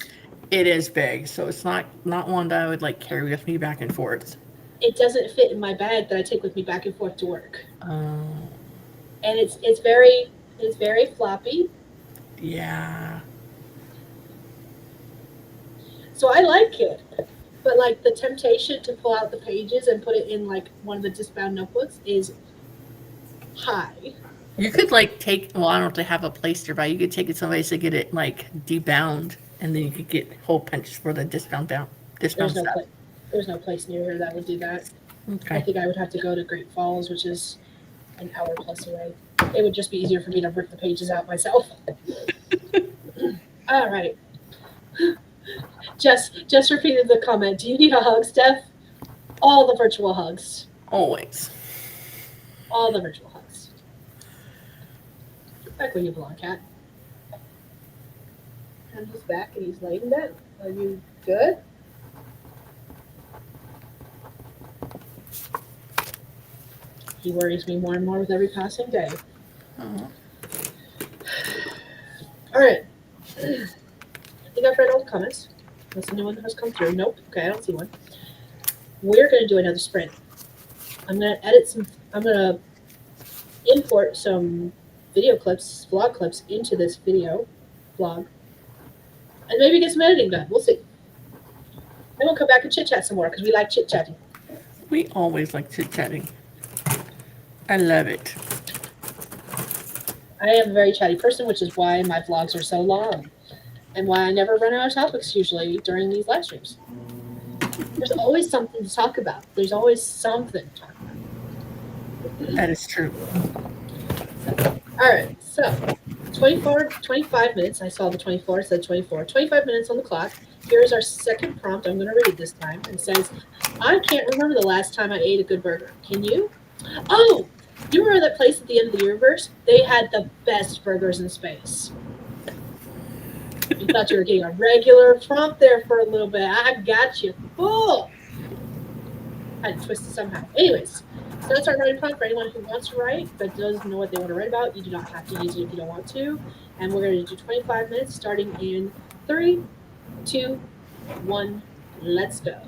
It is big, so it's not one that I would like carry with me back and forth. It doesn't fit in my bag that I take with me back and forth to work. Oh, And it's very floppy. yeah. So I like it. But like the temptation to pull out the pages and put it in like one of the disbound notebooks is high. You could like take. Well, I don't know if they have a place nearby. You could take it someplace to get it like debound, and then you could get hole punched for the There's disbound no stuff. place. There's no place near here that would do that. I Okay. think I would have to go to Great Falls, which is an hour plus away. It would just be easier for me to rip the pages out myself. All right. Just repeated the comment. Do you need a hug, Steph? All the virtual hugs. Always. All the virtual hugs. Get back where you belong, cat. And he's back and he's laying down. Are you good? He worries me more and more with every passing day. Oh. All right. I think I've read all the comments. Unless a new one has come through. Nope. Okay, I don't see one. We're going to do another sprint. I'm going to edit some. I'm going to import some video clips, vlog clips into this video vlog, and maybe get some editing done. We'll see. Then we'll come back and chit chat some more because we like chit chatting. We always like chit chatting. I love it. I am a very chatty person, which is why my vlogs are so long and why I never run out of topics usually during these live streams. There's always something to talk about. There's always something to talk about. That is true. All right, so 25 minutes. I saw the 24, it said 24. 25 minutes on the clock. Here's our second prompt. I'm going to read this time. It says, I can't remember the last time I ate a good burger. Can you? Oh, you remember that place at the end of the universe? They had the best burgers in space. You thought you were getting a regular prompt there for a little bit. I got you. Full. I had to twist it somehow. Anyways, so that's our writing prompt for anyone who wants to write but doesn't know what they want to write about. You do not have to use it if you don't want to. And we're going to do 25 minutes starting in 3, 2, 1. Let's go.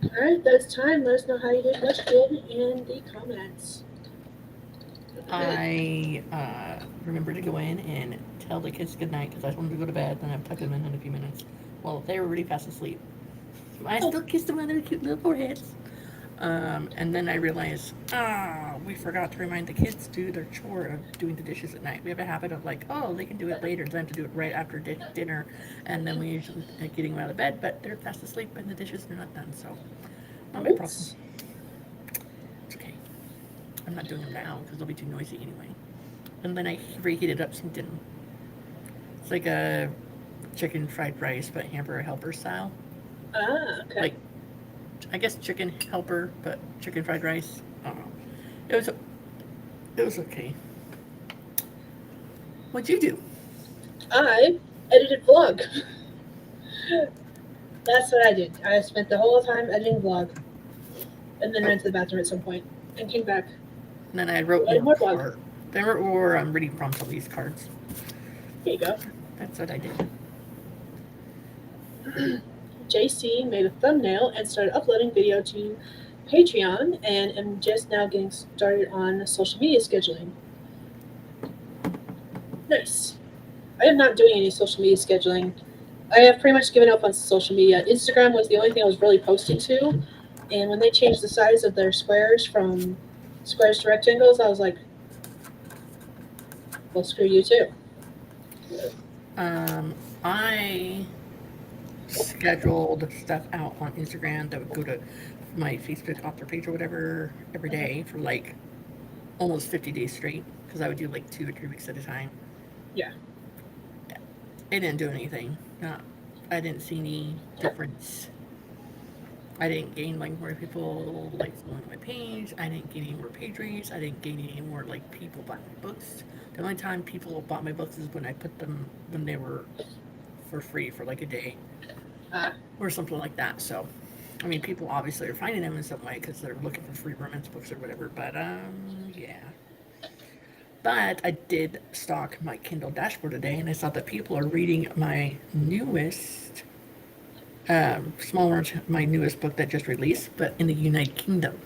All right, that's time. Let us know how you did, what you did in the comments. I remember to go in and tell the kids good night because I told them to go to bed, and I've tucked them in a few minutes. Well, they were already fast asleep. I Oh, still kissed them on their cute little foreheads. And then I realized, we forgot to remind the kids to do their chore of doing the dishes at night. We have a habit of like, oh, they can do it later. They have to do it right after dinner, and then we usually getting them out of bed, but they're fast asleep and the dishes are not done. So, not my problem. oops. It's okay. I'm not doing them now because they'll be too noisy anyway. And then I reheated up some dinner. It's like a chicken fried rice, but hamburger helper style. Ah, okay. Like, I guess chicken helper, but chicken fried rice. I don't know. It was it was okay. What'd you do? I edited vlog. That's what I did. I spent the whole time editing vlog, and then Oh, ran to the bathroom at some point, and came back. and then I wrote Edited more more vlog. card. Then I wrote more reading prompts on these cards. Here you go. That's what I did. JC made a thumbnail and started uploading video to Patreon, and am just now getting started on social media scheduling. Nice. I am not doing any social media scheduling. I have pretty much given up on social media. Instagram was the only thing I was really posting to, and when they changed the size of their squares from squares to rectangles, I was like, well, screw you too. Um, I scheduled stuff out on Instagram that would go to my Facebook author page or whatever every day for like almost 50 days straight because I would do like 2 or 3 weeks at a time. Yeah. It didn't do anything. Not, I didn't see any difference. I didn't gain like more people like following my page. I didn't gain any more page reads. I didn't gain any more like people buying my books. The only time people bought my books is when I put them when they were for free for like a day Uh, or something like that. So, I mean, people obviously are finding them in some way because they're looking for free romance books or whatever. But yeah. But I did stock my Kindle dashboard today, and I saw that people are reading my newest, Small Orange, my newest book that just released, but in the United Kingdom,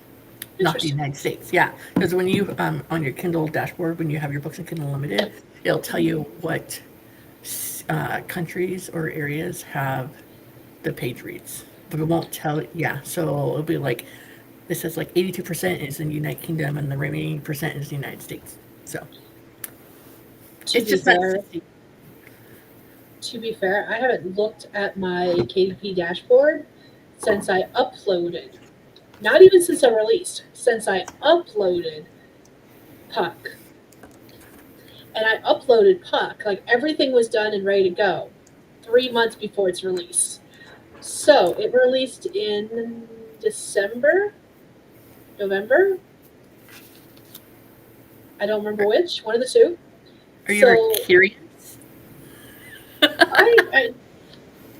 not the interesting. United States. Yeah, because when you on your Kindle dashboard, when you have your books in Kindle Unlimited, it'll tell you what countries or areas have the page reads, but it won't tell. Yeah, so it'll be like it says like 82% is in the United Kingdom, and the remaining percent is the United States. So To it's be just not fair, 50. I haven't looked at my KDP dashboard since I uploaded. Not even since I released. Since I uploaded Puck, and I uploaded Puck, like everything was done and ready to go 3 months before its release. So it released in December, November. I don't remember which, one of the two. Are you ever So curious? I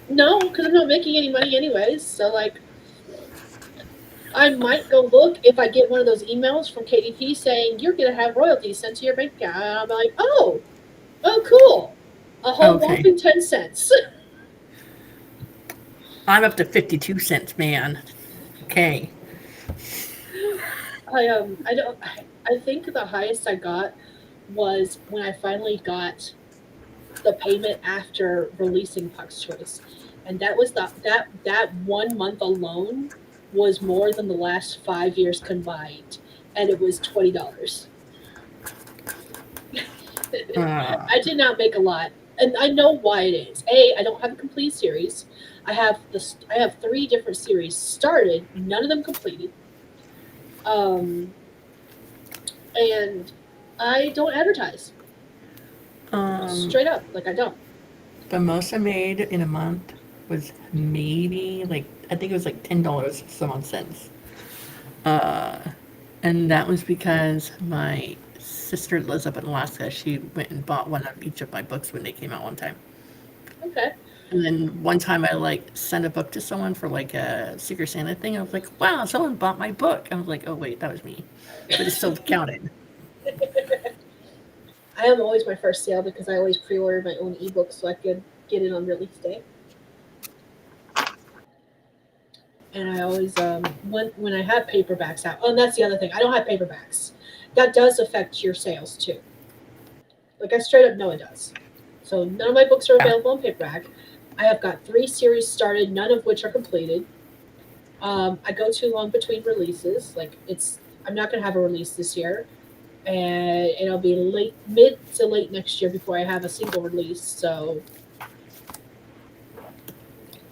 no, because I'm not making any money anyways. So like, I might go look if I get one of those emails from KDP saying you're gonna have royalties sent to your bank account. And I'll be like, oh, cool, a whole Okay. whopping 10 cents. I'm up to 52 cents, man. Okay. I don't. I think the highest I got was when I finally got the payment after releasing Puck's Choice, and that was that 1 month alone was more than the last 5 years combined, and it was $20. Uh, I did not make a lot, and I know why it is. A, I don't have a complete series. I have 3 different series started, none of them completed. Um, and I don't advertise um, straight up, like I don't. the most I made in a month was maybe like, I think it was like $10 some odd cents. Uh, and that was because my sister lives up in Alaska. She went and bought one of each of my books when they came out one time. Okay. And then one time I like sent a book to someone for like a Secret Santa thing. I was like, wow, someone bought my book. I was like, oh wait, that was me. But it still counted. I am always my first sale because I always pre-ordered my own ebook so I could get it on release day. and I always when I have paperbacks out. Oh, and that's the other thing. I don't have paperbacks. That does affect your sales too. Like I straight up know it does. So none of my books are Yeah. available in paperback. I have got 3 series started, none of which are completed. I go too long between releases. Like I'm not gonna have a release this year, and it'll be mid to late next year before I have a single release. So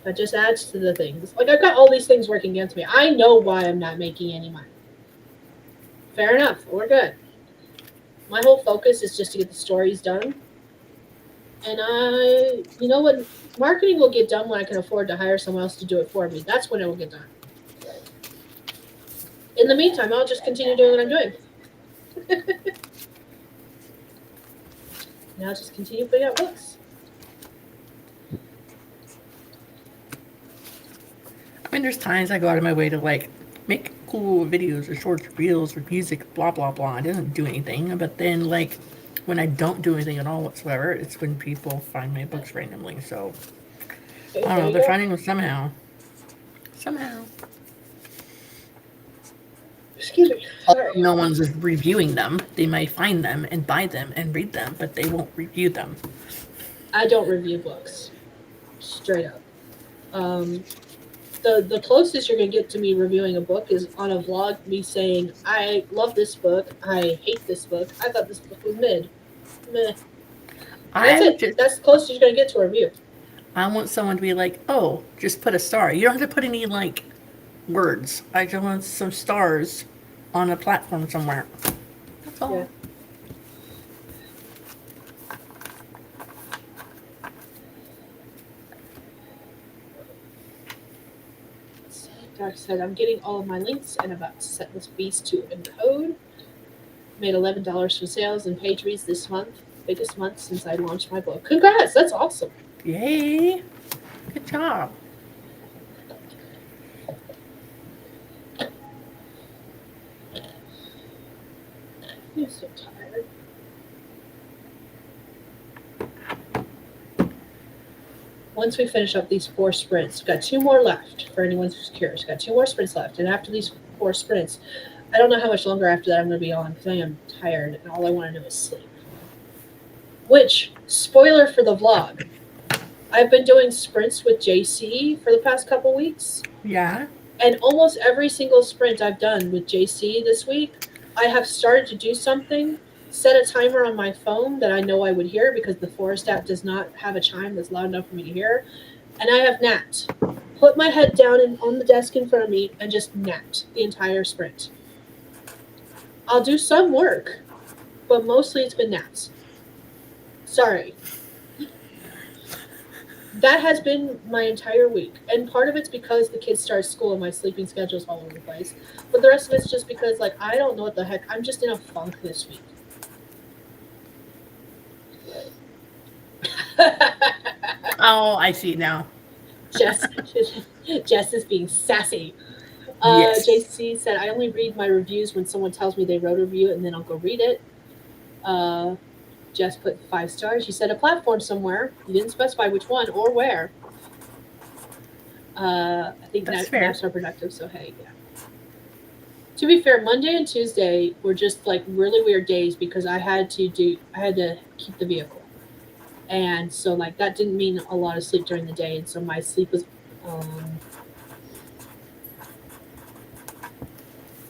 that just adds to the things. Like I've got all these things working against me. I know why I'm not making any money. Fair enough. We're good. My whole focus is just to get the stories done. And you know what? Marketing will get done when I can afford to hire someone else to do it for me. That's when it will get done. In the meantime, I'll just continue doing what I'm doing. And I'll just continue putting out books. I mean, there's times I go out of my way to like make cool videos or shorts, reels, or music, blah blah blah. It doesn't do anything, but then like when I don't do anything at all whatsoever, it's when people find my books randomly. So Okay, I don't there know. you They're go. finding them somehow. Somehow. Excuse me. Sorry. No one's just reviewing them. They might find them and buy them and read them, but they won't review them. I don't review books. Straight up. Um, the closest you're gonna get to me reviewing a book is on a vlog, me saying, I love this book, I hate this book, I thought this book was mid. Meh. That's I it. just That's the closest you're gonna get to a review. I want someone to be like, oh, just put a star. You don't have to put any like words. I just want some stars on a platform somewhere. That's all. Yeah. Like I said, I'm getting all of my links and about to set this beast to encode. Made $11 for sales and page reads this month. Biggest month since I launched my book. Congrats, that's awesome. Yay! Good job. I'm so tired. Once we finish up these 4 sprints, we've got 2 more left for anyone who's curious. Got 2 more sprints left, and after these 4 sprints, I don't know how much longer after that I'm going to be on because I am tired and all I want to do is sleep. Which, spoiler for the vlog, I've been doing sprints with JC for the past couple weeks, Yeah. and almost every single sprint I've done with JC this week, I have started to do something, set a timer on my phone that I know I would hear because the Forest app does not have a chime that's loud enough for me to hear, and I have napped. Put my head down on the desk in front of me and just napped the entire sprint. I'll do some work, but mostly it's been naps. Sorry. That has been my entire week. And part of it's because the kids start school and my sleeping schedule's all over the place. But the rest of it's just because, like, I don't know what the heck. I'm just in a funk this week. Oh, I see now. Jess is being sassy. Yes. JC said, I only read my reviews when someone tells me they wrote a review and then I'll go read it. Jess put 5 stars. You said a platform somewhere. You didn't specify which one or where. I think naps are productive, so hey, yeah. To be fair, Monday and Tuesday were just like really weird days because I had to keep the vehicle. And so like that didn't mean a lot of sleep during the day, and so my sleep was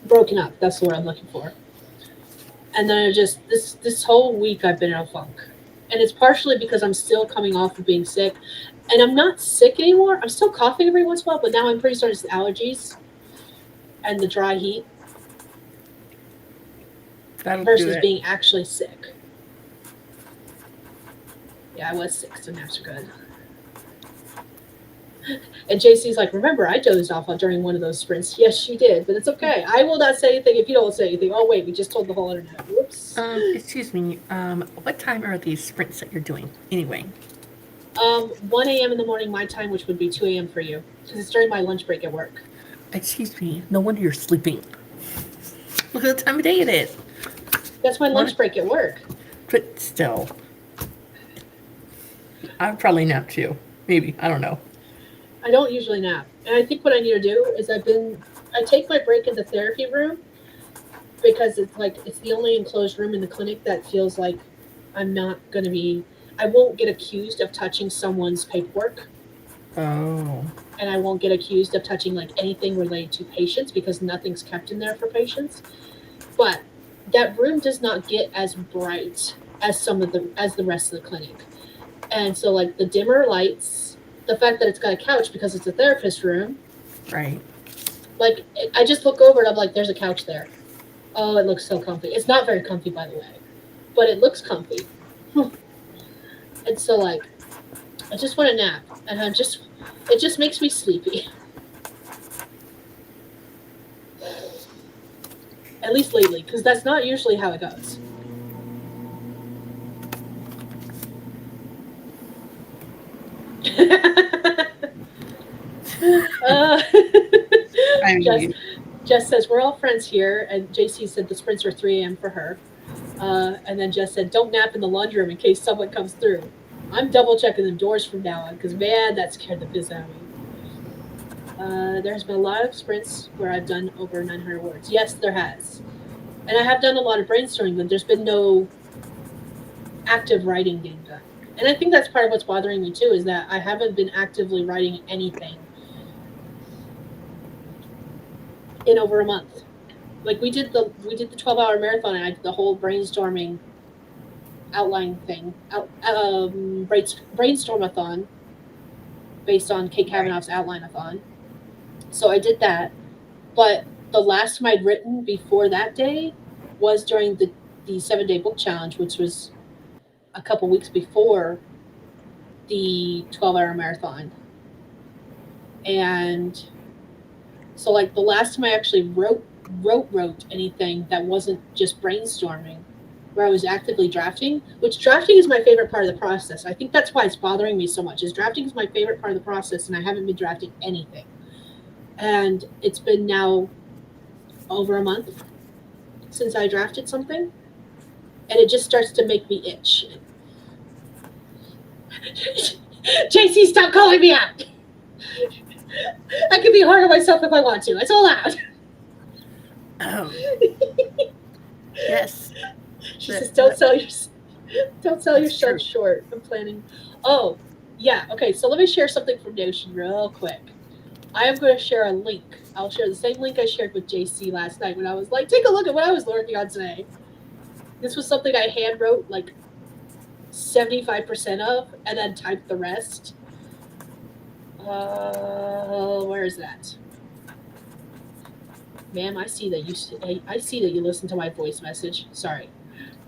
broken up. That's the word I'm looking for. And then it just this whole week I've been in a funk. And it's partially because I'm still coming off of being sick. And I'm not sick anymore. I'm still coughing every once in a while, but now I'm pretty starting to allergies and the dry heat. That'll versus do it. being actually sick. Yeah, I was sick, so naps are good. And JC's like, remember, I dozed off during one of those sprints. Yes, you did, but it's okay. I will not say anything if you don't say anything. Oh, wait, we just told the whole internet. Whoops. Excuse me. What time are these sprints that you're doing anyway? 1 a.m. in the morning, my time, which would be 2 a.m. for you, because it's during my lunch break at work. Excuse me. No wonder you're sleeping. Look at the time of day it is. That's my lunch break at work. But still, I'd probably nap too. Maybe. I don't know. I don't usually nap. And I think what I need to do is I take my break in the therapy room because it's like it's the only enclosed room in the clinic that feels like I'm not going to be I won't get accused of touching someone's paperwork, Oh, and I won't get accused of touching like anything related to patients because nothing's kept in there for patients. But that room does not get as bright as the rest of the clinic. And so like the dimmer lights, the fact that it's got a couch because it's a therapist room, right. like I just look over and I'm like, there's a couch there. Oh, it looks so comfy. It's not very comfy, by the way, but it looks comfy. And so like I just want a nap, and it just makes me sleepy. At least lately, because that's not usually how it goes. uh, I Jess, mean, Jess says we're all friends here, and JC said the sprints are 3 a.m. for her. And then Jess said, "Don't nap in the laundry room in case someone comes through." I'm double checking the doors from now on because man, that scared the piss out of me. There's been a lot of sprints where I've done over 900 words. Yes, there has, and I have done a lot of brainstorming, but there's been no active writing being done. And I think that's part of what's bothering me too is that I haven't been actively writing anything in over a month. Like we did the 12-hour marathon and I did the whole brainstorming outline thing, brainstormathon based on Kate right. Kavanaugh's outline-a-thon. So I did that, but the last time I'd written before that day was during the 7-day book challenge, which was a couple weeks before the 12-hour marathon. And so like the last time I actually wrote anything that wasn't just brainstorming, where I was actively drafting, which drafting is my favorite part of the process. I think that's why it's bothering me so much. Is drafting is my favorite part of the process, and I haven't been drafting anything. And it's been now over a month since I drafted something, and it just starts to make me itch. JC, stop calling me out. I can be hard on myself if I want to. It's allowed. Oh, yes. She That, says, that don't sell your that's son true. short. I'm planning. Oh, yeah. Okay, so let me share something from Notion real quick. I am going to share a link. I'll share the same link I shared with JC last night when I was like, take a look at what I was working on today. This was something I hand wrote like 75% of and then typed the rest. Where is that? Ma'am, I see that you listen to my voice message. Sorry.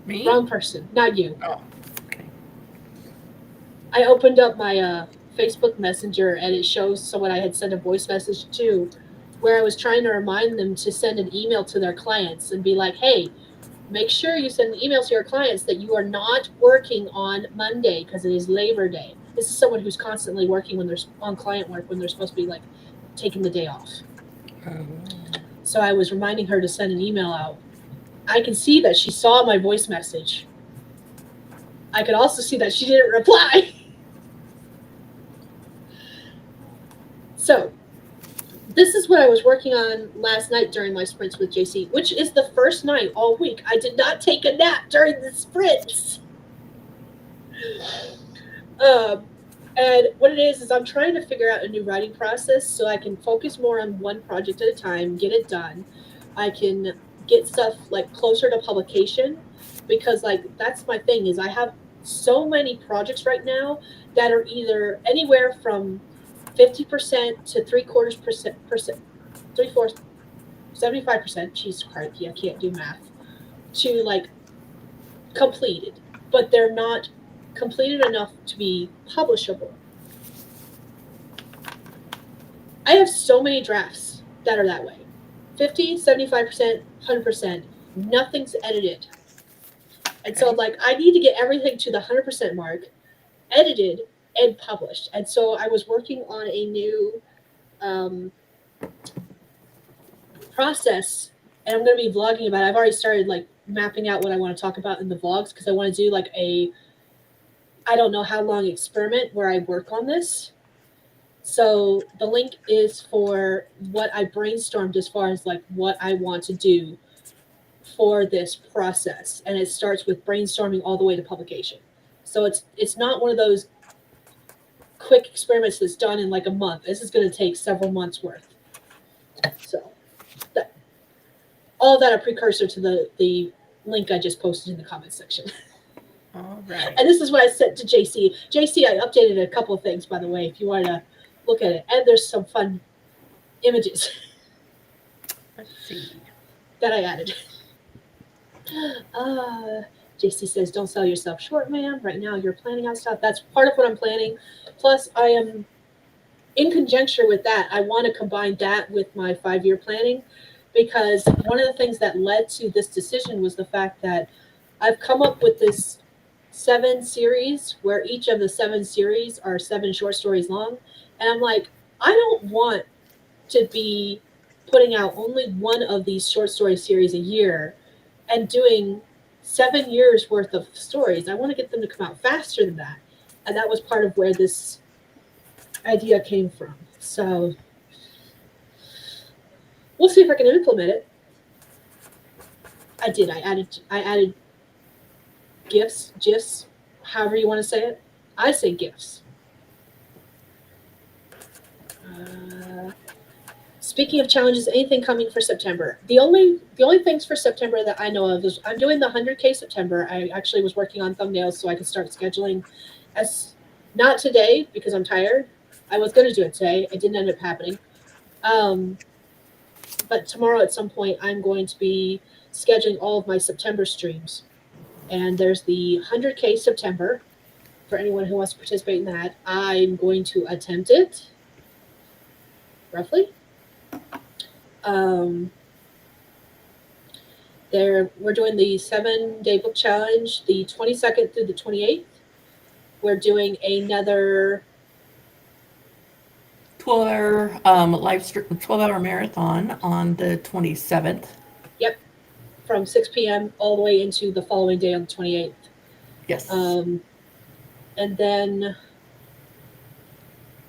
Me? Wrong person. Not you. Oh, okay. I opened up my Facebook Messenger and it shows someone I had sent a voice message to where I was trying to remind them to send an email to their clients and be like, hey, make sure you send an email to your clients that you are not working on Monday because it is Labor Day. This is someone who's constantly working when they're on client work when they're supposed to be like taking the day off. Oh, So I was reminding her to send an email out. I can see that she saw my voice message. I could also see that she didn't reply. So this is what I was working on last night during my sprints with JC, which is the first night all week I did not take a nap during the sprints. Um, and what it is I'm trying to figure out a new writing process so I can focus more on one project at a time, get it done. I can get stuff like closer to publication because like that's my thing is I have so many projects right now that are either anywhere from 50% to three-quarters percent, three-fourths, 75%. Jeez, crikey, I can't do math. To like completed, but they're not completed enough to be publishable. I have so many drafts that are that way 50, 75%, 100%. Nothing's edited. And so, okay. like, I need to get everything to the 100% mark, edited, and published. And so, I was working on a new um, process, and I'm going to be vlogging about it. I've already started, like, mapping out what I want to talk about in the vlogs because I want to do, I don't know how long experiment where I work on this So the link is for what I brainstormed as far as like what I want to do for this process, and it starts with brainstorming all the way to publication. So it's not one of those quick experiments that's done in like a month. This is going to take several months worth. So that all that a precursor to the link I just posted in the comments section. All right. And this is what I sent to JC. JC, I updated a couple of things, by the way, if you wanted to look at it. And there's some fun images Let's see. that I added. JC says, don't sell yourself short, ma'am. Right now you're planning on stuff. That's part of what I'm planning. Plus, I am in conjunction with that. I want to combine that with my 5-year planning, because one of the things that led to this decision was the fact that I've come up with this 7 series where each of the 7 series are 7 short stories long. And I'm like, I don't want to be putting out only one of these short story series a year and doing 7 years worth of stories. I want to get them to come out faster than that. And that was part of where this idea came from. So we'll see if I can implement it. I did. I added GIFs, however you want to say it. I say GIFs. Speaking of challenges, anything coming for September? The only things for September that I know of is I'm doing the 100K September. I actually was working on thumbnails so I could start scheduling. As not today because I'm tired. I was going to do it today. It didn't end up happening. But tomorrow at some point I'm going to be scheduling all of my September streams. And there's the 100K September for anyone who wants to participate in that. I'm going to attempt it, roughly. We're doing the 7-day book challenge, the 22nd through the 28th. We're doing another 12-hour 12-hour marathon on the 27th. Yep, from 6 p.m. all the way into the following day on the 28th. Yes. And then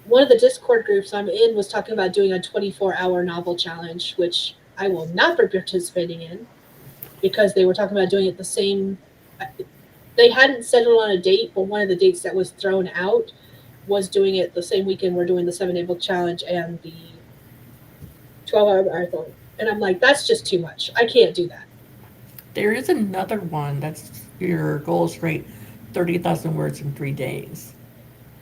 one of the Discord groups I'm in was talking about doing a 24-hour novel challenge, which I will not be participating in because they were talking about doing it the same. They hadn't settled on a date, but one of the dates that was thrown out was doing it the same weekend we're doing the 7-day book challenge and the 12-hour marathon. And I'm like, that's just too much. I can't do that. There is another one that's your goal is rate 30,000 words in 3 days.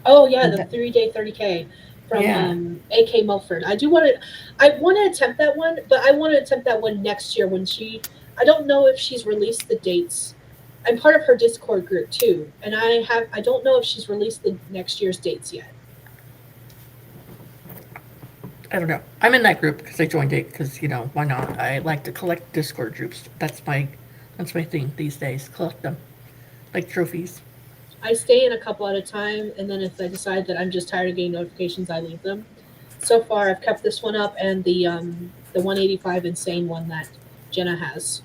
Oh yeah, the 3-day 30K from AK Mulford. I want to attempt that one, but I want to attempt that one next year when I don't know if she's released the dates. I'm part of her Discord group too, and I don't know if she's released the next year's dates yet. I don't know. I'm in that group because I joined it because, why not? I like to collect Discord groups. That's my thing these days. Collect them. Like trophies. I stay in a couple at a time, and then if I decide that I'm just tired of getting notifications, I leave them. So far, I've kept this one up and the 185 insane one that Jenna has.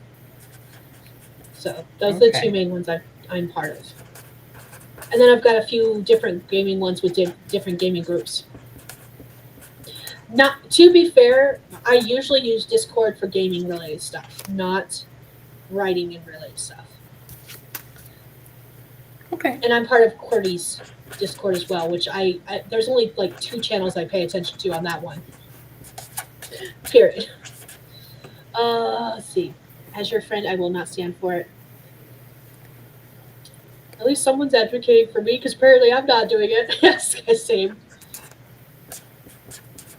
So those are the 2 main ones I'm part of. And then I've got a few different gaming ones with different gaming groups. Not to be fair, I usually use Discord for gaming related stuff, not writing and related stuff. Okay. And I'm part of Cordy's Discord as well, which I there's only like 2 channels I pay attention to on that one. Period. Let's see. As your friend, I will not stand for it. At least someone's advocating for me because apparently I'm not doing it. Yes, same.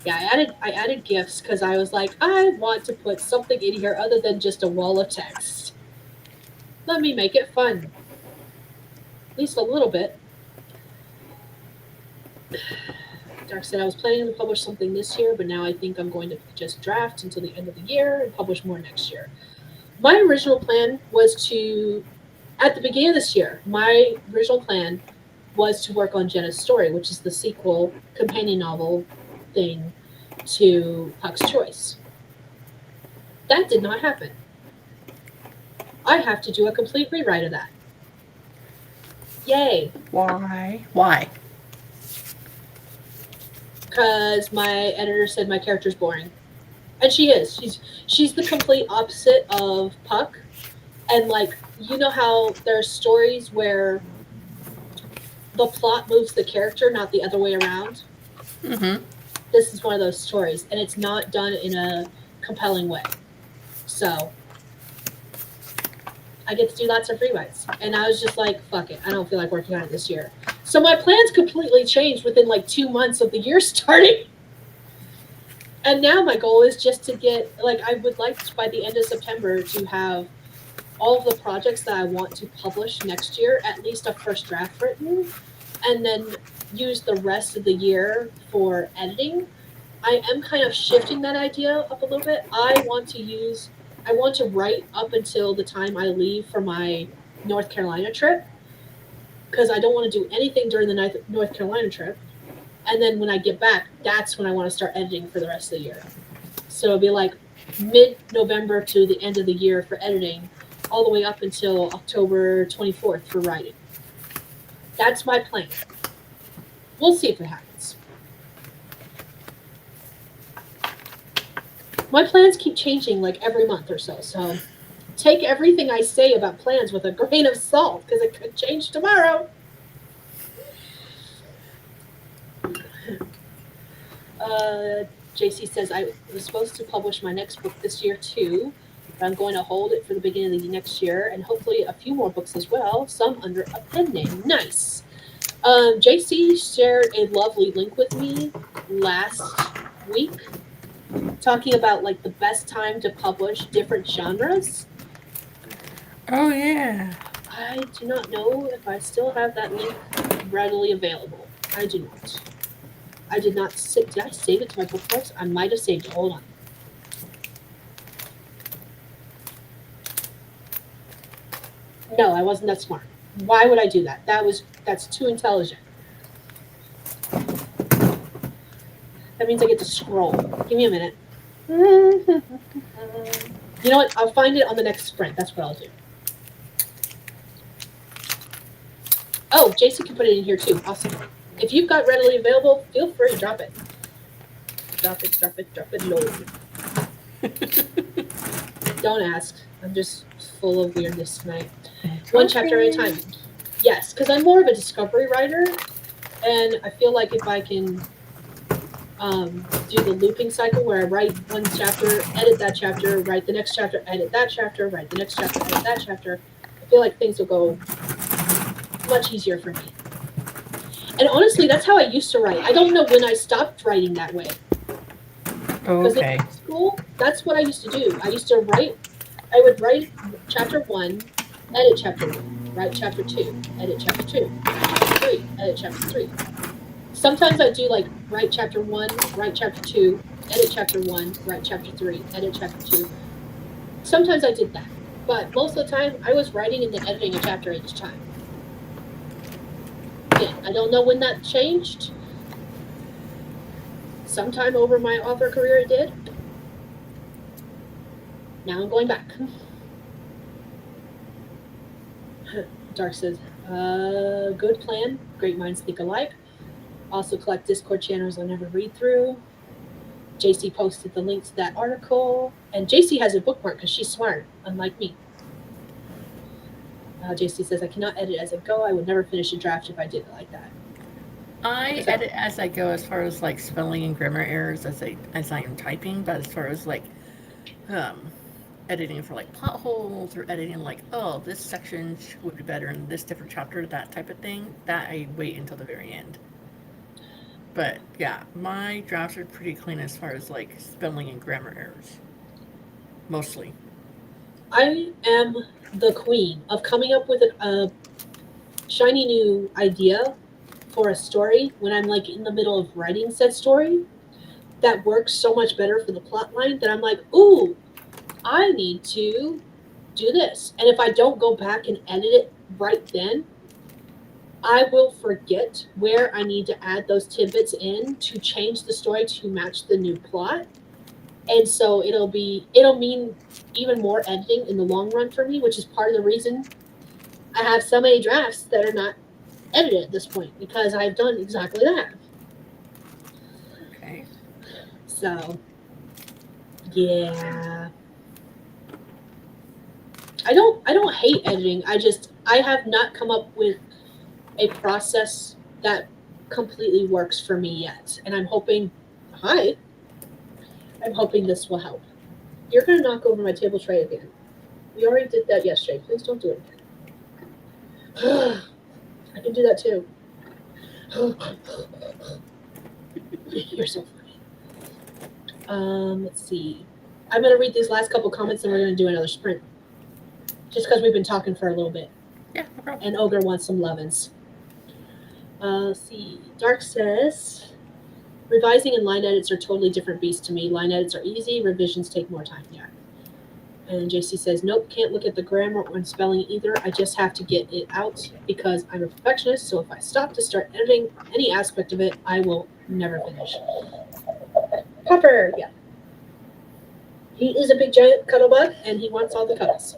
Yeah, I added GIFs because I was like, I want to put something in here other than just a wall of text. Let me make it fun. At least a little bit. Dark said I was planning to publish something this year, but now I think I'm going to just draft until the end of the year and publish more next year. My original plan was to, at the beginning of this year, my original plan was to work on Jenna's story, which is the sequel companion novel thing to Puck's Choice. That did not happen. I have to do a complete rewrite of that. Yay. Why? Why? because my editor said my character's boring, and she is. She's the complete opposite of Puck, and like you know how there's stories where the plot moves the character, not the other way around. Mm-hmm. This is one of those stories, and it's not done in a compelling way. So I get to do lots of rewrites. And I was just like, fuck it. I don't feel like working on it this year. So my plans completely changed within like 2 months of the year starting. And now my goal is just to get, like, I would like to, by the end of September to have all of the projects that I want to publish next year, at least a first draft written, and then use the rest of the year for editing. I am kind of shifting that idea up a little bit. I want to write up until the time I leave for my North Carolina trip because I don't want to do anything during the North Carolina trip. And then when I get back, that's when I want to start editing for the rest of the year. So it'll be like mid-November to the end of the year for editing, all the way up until October 24th for writing. That's my plan. We'll see if it happens. My plans keep changing like every month or so. So take everything I say about plans with a grain of salt because it could change tomorrow. JC says I was supposed to publish my next book this year too, but I'm going to hold it for the beginning of the next year and hopefully a few more books as well, some under a pen name. Nice. JC shared a lovely link with me last week talking about like the best time to publish different genres. Oh yeah. I do not know if I still have that link readily available. I do not. I did not save. Did I save it to my bookmarks? I might have saved it. Hold on. No, I wasn't that smart. Why would I do that? That's too intelligent. That means I get to scroll. Give me a minute. You know what? I'll find it on the next sprint. That's what I'll do. Oh, Jason can put it in here too. Awesome. If you've got readily available, feel free to drop it. Drop it low. Don't ask. I'm just full of weirdness tonight. One chapter at a time. Yes, because I'm more of a discovery writer, and I feel like if I can do the looping cycle where I write one chapter, edit that chapter, write the next chapter, edit that chapter, write the next chapter, edit that chapter, I feel like things will go much easier for me. And honestly, that's how I used to write. I don't know when I stopped writing that way. Because Okay. in school, that's what I used to do. I would write chapter 1, edit chapter 1, write chapter 2, edit chapter 2, chapter 3, edit chapter 3. Sometimes I do like write chapter 1, write chapter 2, edit chapter 1, write chapter 3, edit chapter 2. Sometimes I did that. But most of the time, I was writing and then editing a chapter each time. Again, I don't know when that changed. Sometime over my author career it did. Now I'm going back. Dark says, good plan. Great minds think alike. Also collect Discord channels I never read through. JC posted the link to that article. And JC has a bookmark because she's smart, unlike me. JC says, I cannot edit as I go. I would never finish a draft if I did it like that. I edit as I go as far as like spelling and grammar errors as I am typing, but as far as like editing for like plot holes or editing like, oh, this section would be better in this different chapter, that type of thing, that I wait until the very end. But yeah, my drafts are pretty clean as far as like spelling and grammar errors. Mostly. I am the queen of coming up with a shiny new idea for a story when I'm like in the middle of writing said story that works so much better for the plot line that I'm like, ooh, I need to do this. And if I don't go back and edit it right then, I will forget where I need to add those tidbits in to change the story to match the new plot. And so it'll mean even more editing in the long run for me, which is part of the reason I have so many drafts that are not edited at this point, because I've done exactly that. So yeah. I don't hate editing. I have not come up with a process that completely works for me yet. And hi, I'm hoping this will help. You're gonna knock over my table tray again. We already did that yesterday. Please don't do it again. I can do that too. You're so funny. Let's see. I'm gonna read these last couple comments and we're gonna do another sprint. Just because we've been talking for a little bit. Yeah, no problem. And Ogre wants some lovin's. Let's see. Dark says revising and line edits are totally different beasts to me. Line edits are easy, revisions take more time. Yeah. And JC says, nope, can't look at the grammar or spelling either. I just have to get it out because I'm a perfectionist. So if I stop to start editing any aspect of it, I will never finish. Pepper, yeah. He is a big giant cuddle bug and he wants all the cuddles.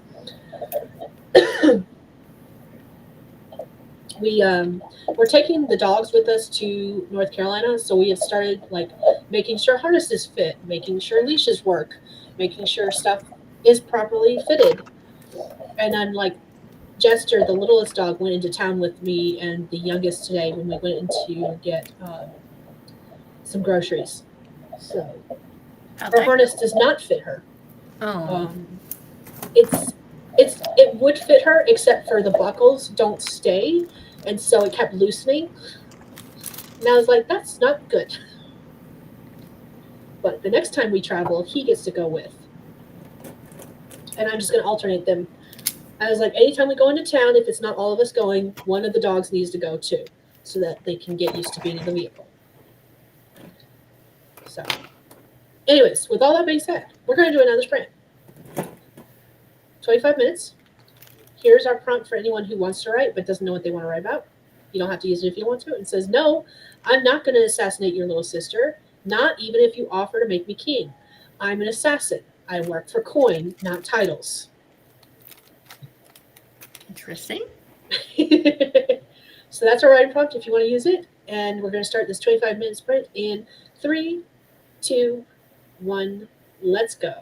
We're taking the dogs with us to North Carolina, so we have started like making sure harnesses fit, making sure leashes work, making sure stuff is properly fitted. And I'm like, Jester, the littlest dog, went into town with me and the youngest today when we went in to get some groceries. So her harness does not fit her. Oh. It would fit her except for the buckles don't stay, and so it kept loosening. And I was like, that's not good. But the next time we travel, he gets to go with, and I'm just going to alternate them. I was like, anytime we go into town, if it's not all of us going, one of the dogs needs to go too, so that they can get used to being in the vehicle. So, anyways, with all that being said, we're going to do another sprint. 25 minutes. Here's our prompt for anyone who wants to write but doesn't know what they want to write about. You don't have to use it if you want to. It says, no, I'm not going to assassinate your little sister, not even if you offer to make me king. I'm an assassin. I work for coin, not titles. Interesting. So that's our writing prompt if you want to use it. And we're going to start this 25-minute sprint in 3, 2, 1, let's go.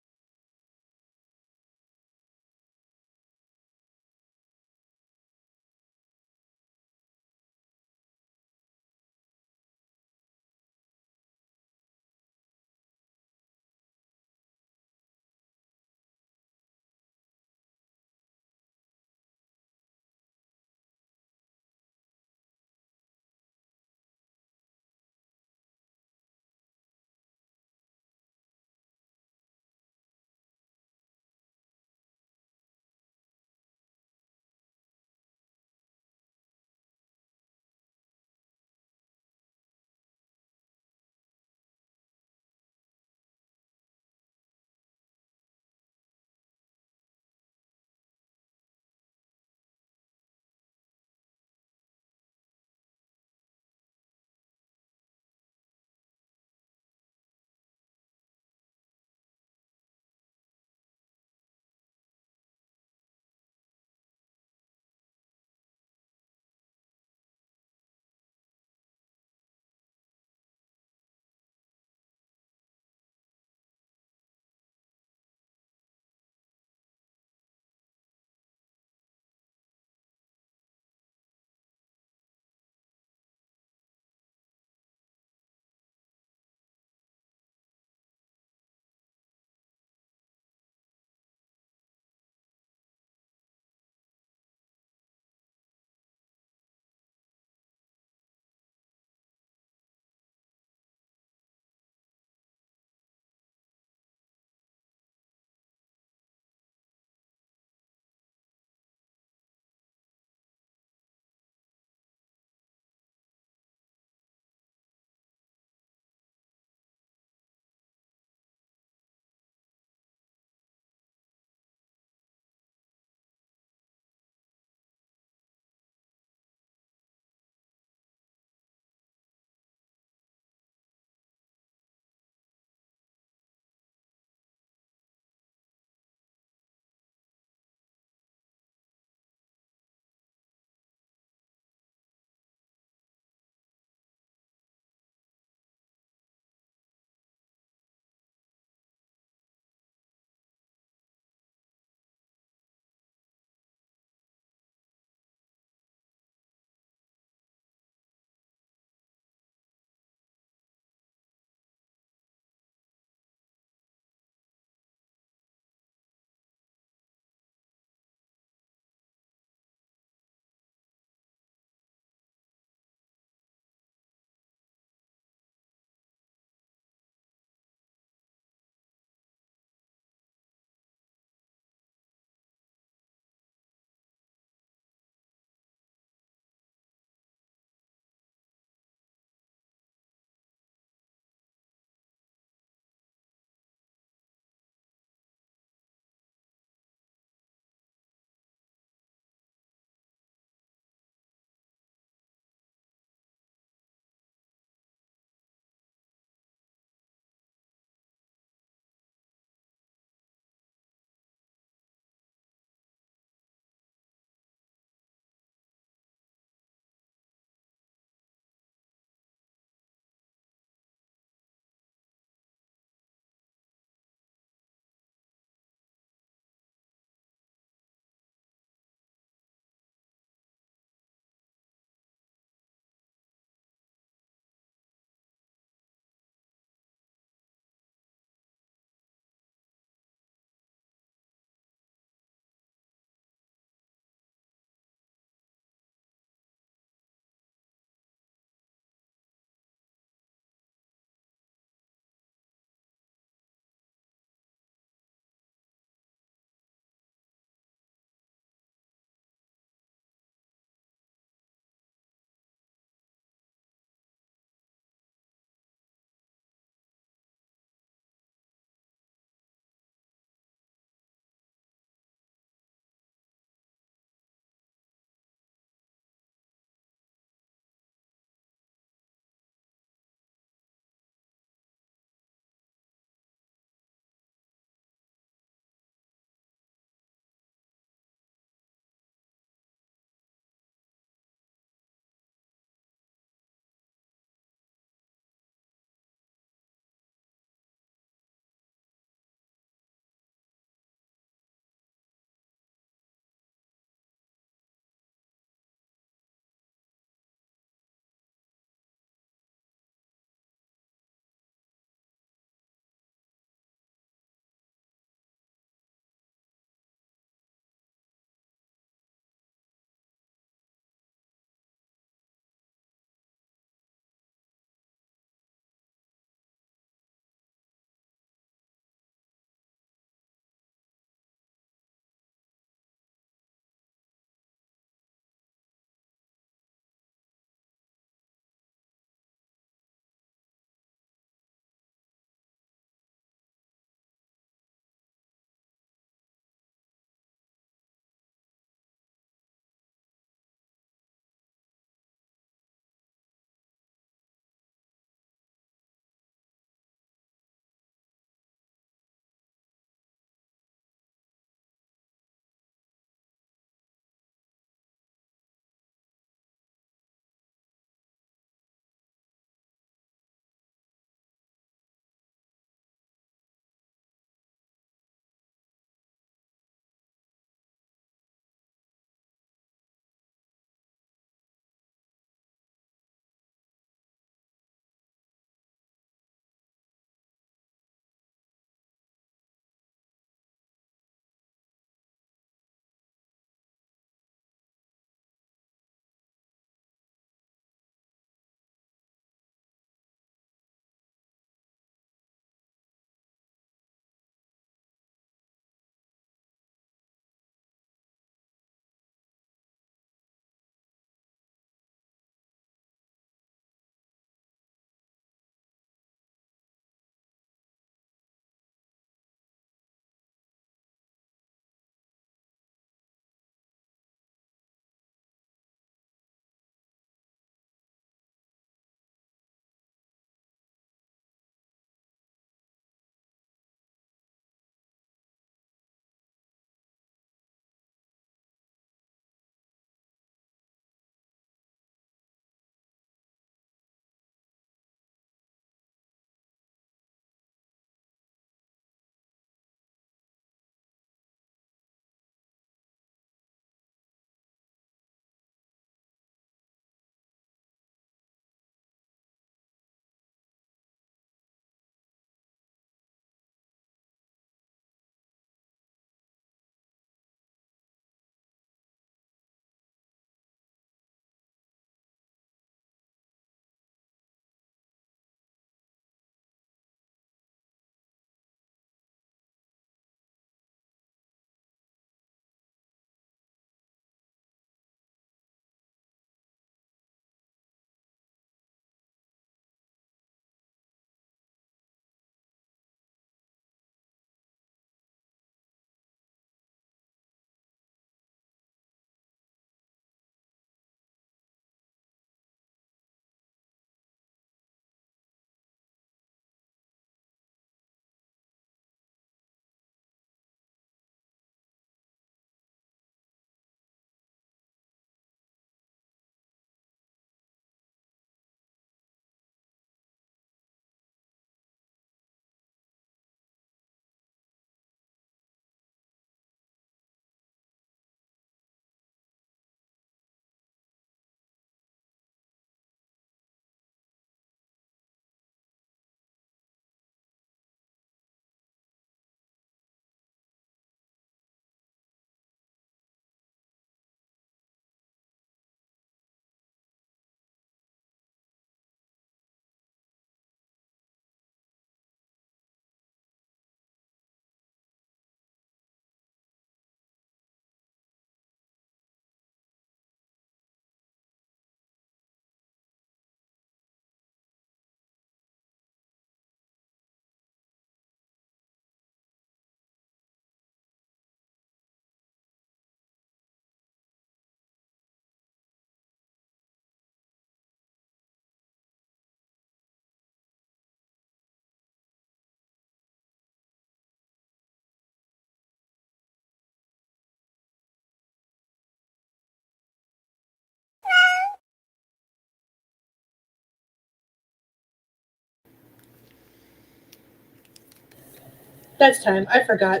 That's time. I forgot.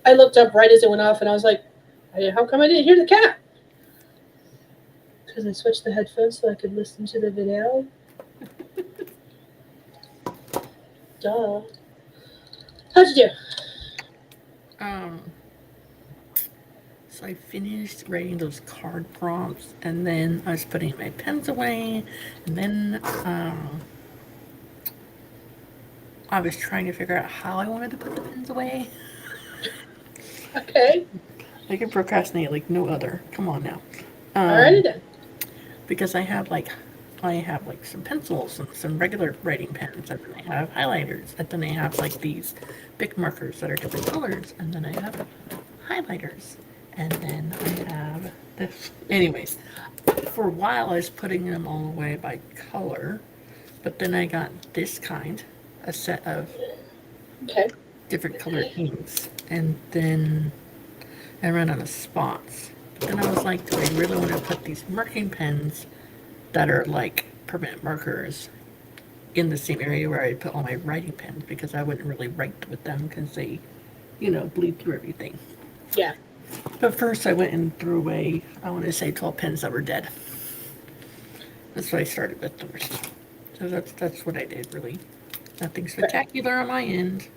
I looked up right as it went off, and I was like, "How come I didn't hear the cat?" Because I switched the headphones so I could listen to the video. Duh. How'd you do? Um, so I finished writing those card prompts, and then I was putting my pens away, and then I was trying to figure out how I wanted to put the pens away. Okay. I can procrastinate like no other. Come on now. Alrighty then. Because I have like some pencils and some regular writing pens, and then I have highlighters, and then I have like these big markers that are different colors, and then I have highlighters, and then I have this. Anyways, for a while I was putting them all away by color, but then I got this kind, a set of Okay. different colored inks, and then I ran out of spots. But then I was like, do I really want to put these marking pens that are like permanent markers in the same area where I put all my writing pens, because I wouldn't really write with them because they, bleed through everything. Yeah. But first I went and threw away, I want to say 12 pens that were dead. That's what I started with first. So that's what I did, really. Nothing spectacular on my end.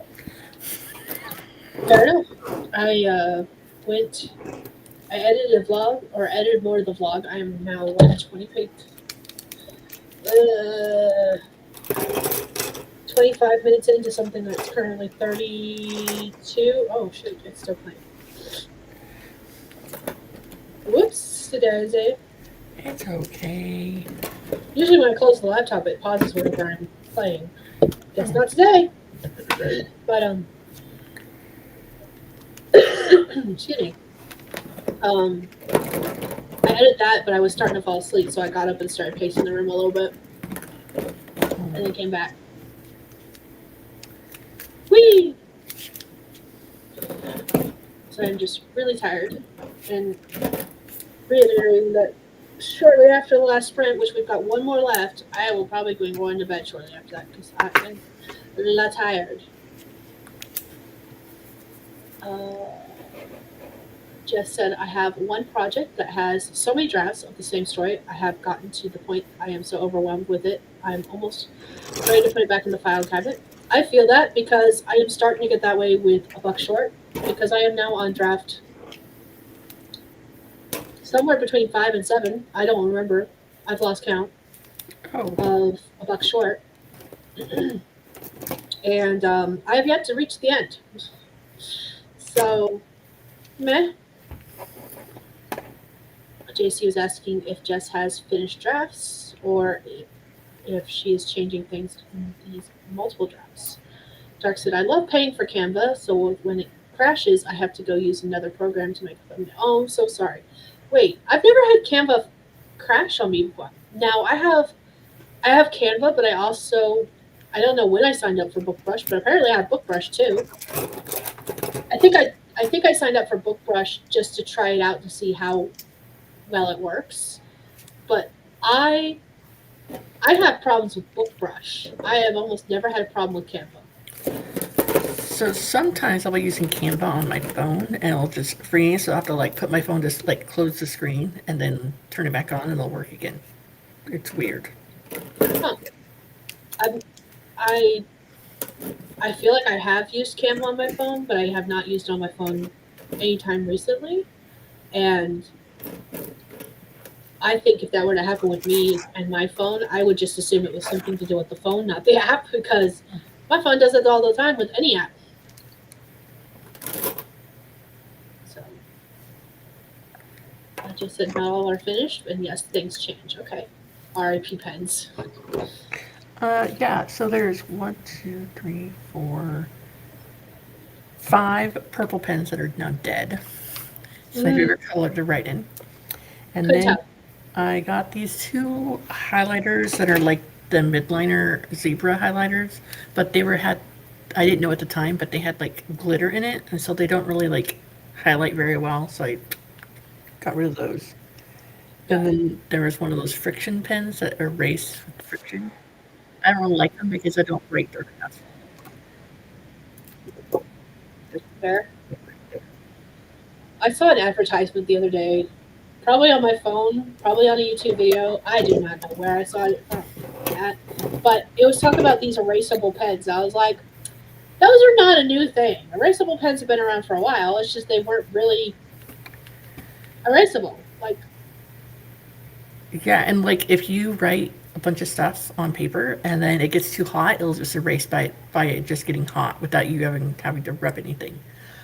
Fair enough. I edited a vlog, or edited more of the vlog. I am now 20 uh, 25 minutes into something that's currently 32. Oh, shoot, it's still playing. Whoops, daisy. It's okay. Usually when I close the laptop, it pauses whenever I'm playing. Guess not today. But, excuse me. I edited that, but I was starting to fall asleep, so I got up and started pacing the room a little bit. And then came back. Whee! So I'm just really tired. And reiterating that shortly after the last sprint, which we've got one more left, I will probably be going to bed shortly after that because I'm a little tired. Jess said, I have one project that has so many drafts of the same story. I have gotten to the point I am so overwhelmed with it. I'm almost ready to put it back in the file cabinet. I feel that because I am starting to get that way with A Buck Short, because I am now on draft somewhere between 5 and 7. I don't remember. I've lost count of A Buck Short. And I have yet to reach the end. So, meh. JC was asking if Jess has finished drafts or if she is changing things in these multiple drafts. Dark said, I love paying for Canva, so when it crashes, I have to go use another program to make them. Oh, I'm so sorry. Wait, I've never had Canva crash on me before. Now I have Canva, but I don't know when I signed up for BookBrush, but apparently I have BookBrush too. I think I signed up for BookBrush just to try it out to see how well it works. But I have problems with BookBrush. I have almost never had a problem with Canva. So sometimes I'll be using Canva on my phone and it'll just freeze. So I have to like put my phone, just like close the screen and then turn it back on and it'll work again. It's weird. Huh. I feel like I have used Canva on my phone, but I have not used it on my phone anytime recently. And I think if that were to happen with me and my phone, I would just assume it was something to do with the phone, not the app, because my phone does it all the time with any app. So I just said not all are finished, and yes, things change. Okay. RIP pens. Yeah, so there's 1, 2, 3, 4, 5 purple pens that are now dead. It's my favorite color to write in. And Couldn't then tell. I got these 2 highlighters that are like the midliner zebra highlighters, but I didn't know at the time, but they had like glitter in it, and so they don't really like highlight very well, so I got rid of those. And then there was one of those friction pens that erase with friction. I don't really like them because I don't write very fast. care. I saw an advertisement the other day, probably on my phone, probably on a YouTube video. I do not know where I saw it from at, but it was talking about these erasable pens. I was like, those are not a new thing. Erasable pens have been around for a while. It's just they weren't really erasable. Like, Yeah, and like if you write a bunch of stuff on paper and then it gets too hot, it'll just erase by it just getting hot without you having to rub anything.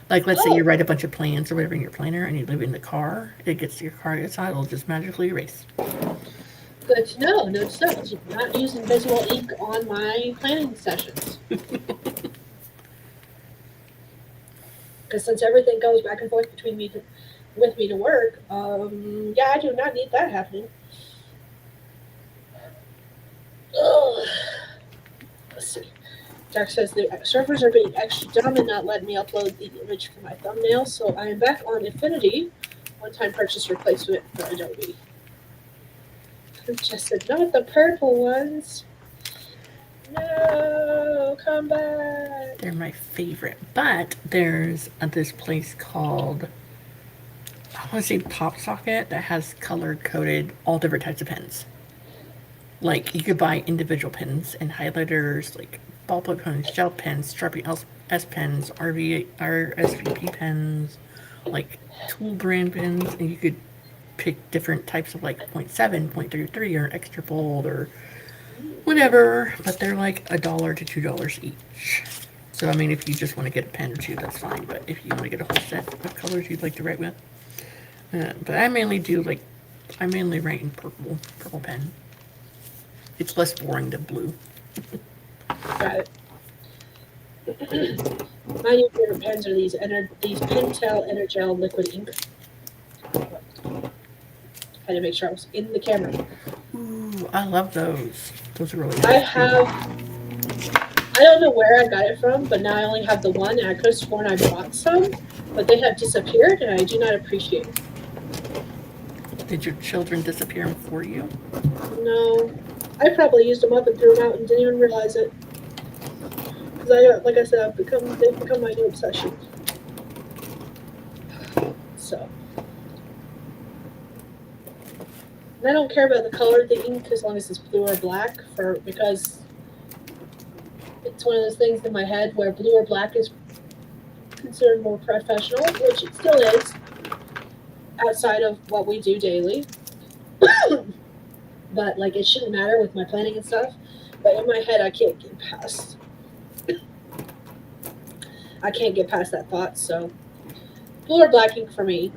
Like let's say you oh, write a bunch of plans or whatever in your planner and you leave it in the car, it gets your car gets hot, it'll just magically erase. good to know. No, to know. Not using visual ink on my planning sessions. Because since everything goes back and forth between me to, with me to work, yeah, I do not need that happening. Ugh. Let's see. Jack says the servers are being extra dumb and not letting me upload the image for my thumbnail, so I am back on Infinity. One-time purchase replacement for Adobe. I just said, not the purple ones. No, come back. They're my favorite. But there's this place called I want to say Pop Socket that has color coded all different types of pens. Like you could buy individual pens and highlighters, like ballpoint pens, gel pens, Sharpie S pens, RSVP pens, like tool brand pens, and you could pick different types of like 0.7, 0.33, or extra bold or whatever. But they're like $1 to $2 each. So I mean, if you just want to get a pen or two, that's fine. But if you want to get a whole set of colors you'd like to write with, but I mainly write in purple pen. It's less boring than blue. Got it. My new favorite pens are these Pentel Energel liquid ink. Had to make sure I was in the camera. Ooh, I love those. Those are really I nice. have, I don't know where I got it from, but now I only have the one, and I could have sworn I bought some, but they have disappeared, and I do not appreciate it. Did your children disappear for you? No, I probably used them up and threw them out and didn't even realize it. Because like I said, they've become my new obsession. So. And I don't care about the color of the ink as long as it's blue or black, because it's one of those things in my head where blue or black is considered more professional, which it still is, outside of what we do daily. But like it shouldn't matter with my planning and stuff. But in my head, I can't get past that thought. So blue or black ink for me,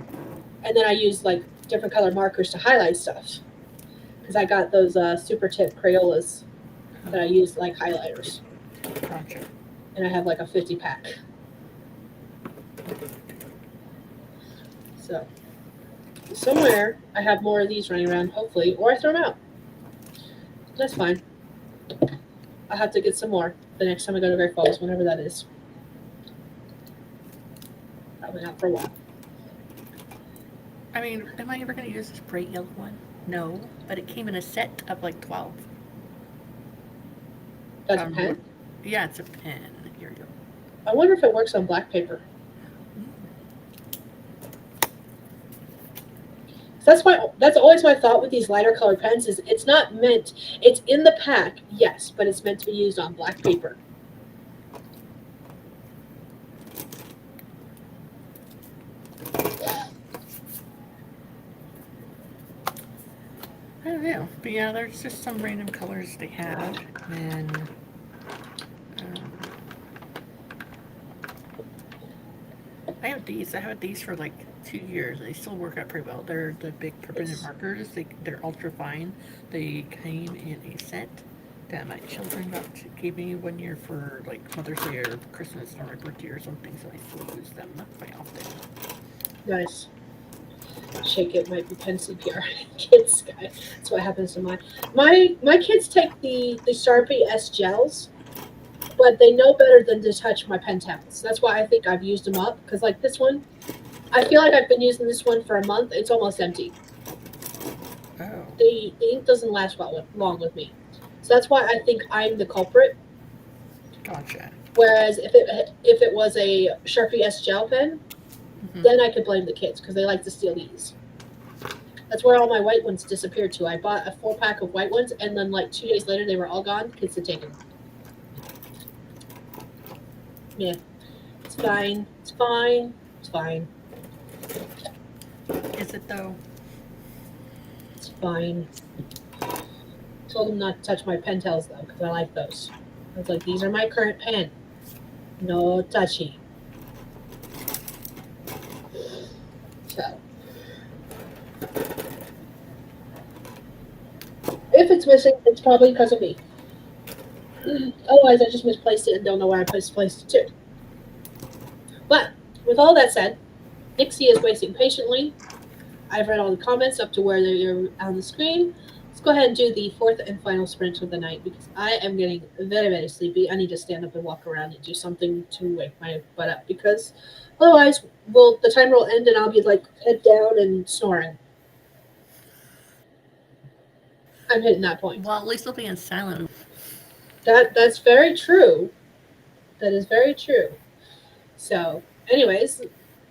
and then I use like different color markers to highlight stuff because I got those super tip Crayolas that I use like highlighters. Gotcha. And I have like a 50 pack. So somewhere I have more of these running around, hopefully, or I throw them out. That's fine. I'll have to get some more the next time I go to Great Falls, whenever that is. Probably not for a while. I mean, am I ever going to use this bright yellow one? No, but it came in a set of like 12. That's a pen? Yeah, it's a pen. Here you go. I wonder if it works on black paper. That's always my thought with these lighter colored pens is it's not meant, it's in the pack, yes, but it's meant to be used on black paper. I don't know, but yeah, there's just some random colors they had, and I have these for like 2 years. They still work out pretty well. They're the big permanent markers. They're ultra fine. They came in a set that my children gave me 1 year for like Mother's Day or Christmas or my birthday or something. So I still use them quite often. Nice. Shake it might be pen CPR. Kids, Skye. That's what happens to mine. My kids take the Sharpie S gels, but they know better than to touch my pen tablets. That's why I think I've used them up. Because like this one, I feel like I've been using this one for a month. It's almost empty. Oh. The ink doesn't last long with me. So that's why I think I'm the culprit. Gotcha. Whereas if it was a Sharpie S gel pen, Mhm. then I could blame the kids because they like to steal these. That's where all my white ones disappeared to. I bought a 4 pack of white ones, and then like 2 days later, they were all gone. Kids had taken them. Yeah, it's fine. It's fine. It's fine. Is it though? It's fine. Told them not to touch my pen tails though, because I like those. I was like, these are my current pen. No touchy. So if it's missing, it's probably because of me. Otherwise, I just misplaced it and don't know where I misplaced it to. But with all that said, Nixie is waiting patiently. I've read all the comments up to where they're on the screen. Let's go ahead and do the fourth and final sprint of the night because I am getting very, very sleepy. I need to stand up and walk around and do something to wake my butt up because otherwise, the timer will end and I'll be like head down and snoring. I'm hitting that point. Well, at least they'll be in silent. That's very true. That is very true. So, anyways,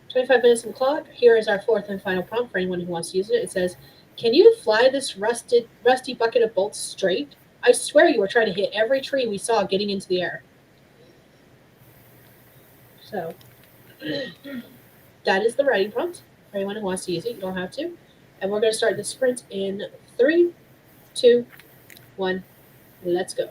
25 minutes on the clock. Here is our fourth and final prompt for anyone who wants to use it. It says, "Can you fly this rusty bucket of bolts straight? I swear you were trying to hit every tree we saw getting into the air." So, that is the writing prompt for anyone who wants to use it. You don't have to. And we're going to start the sprint in 3, 2, 1. Let's go.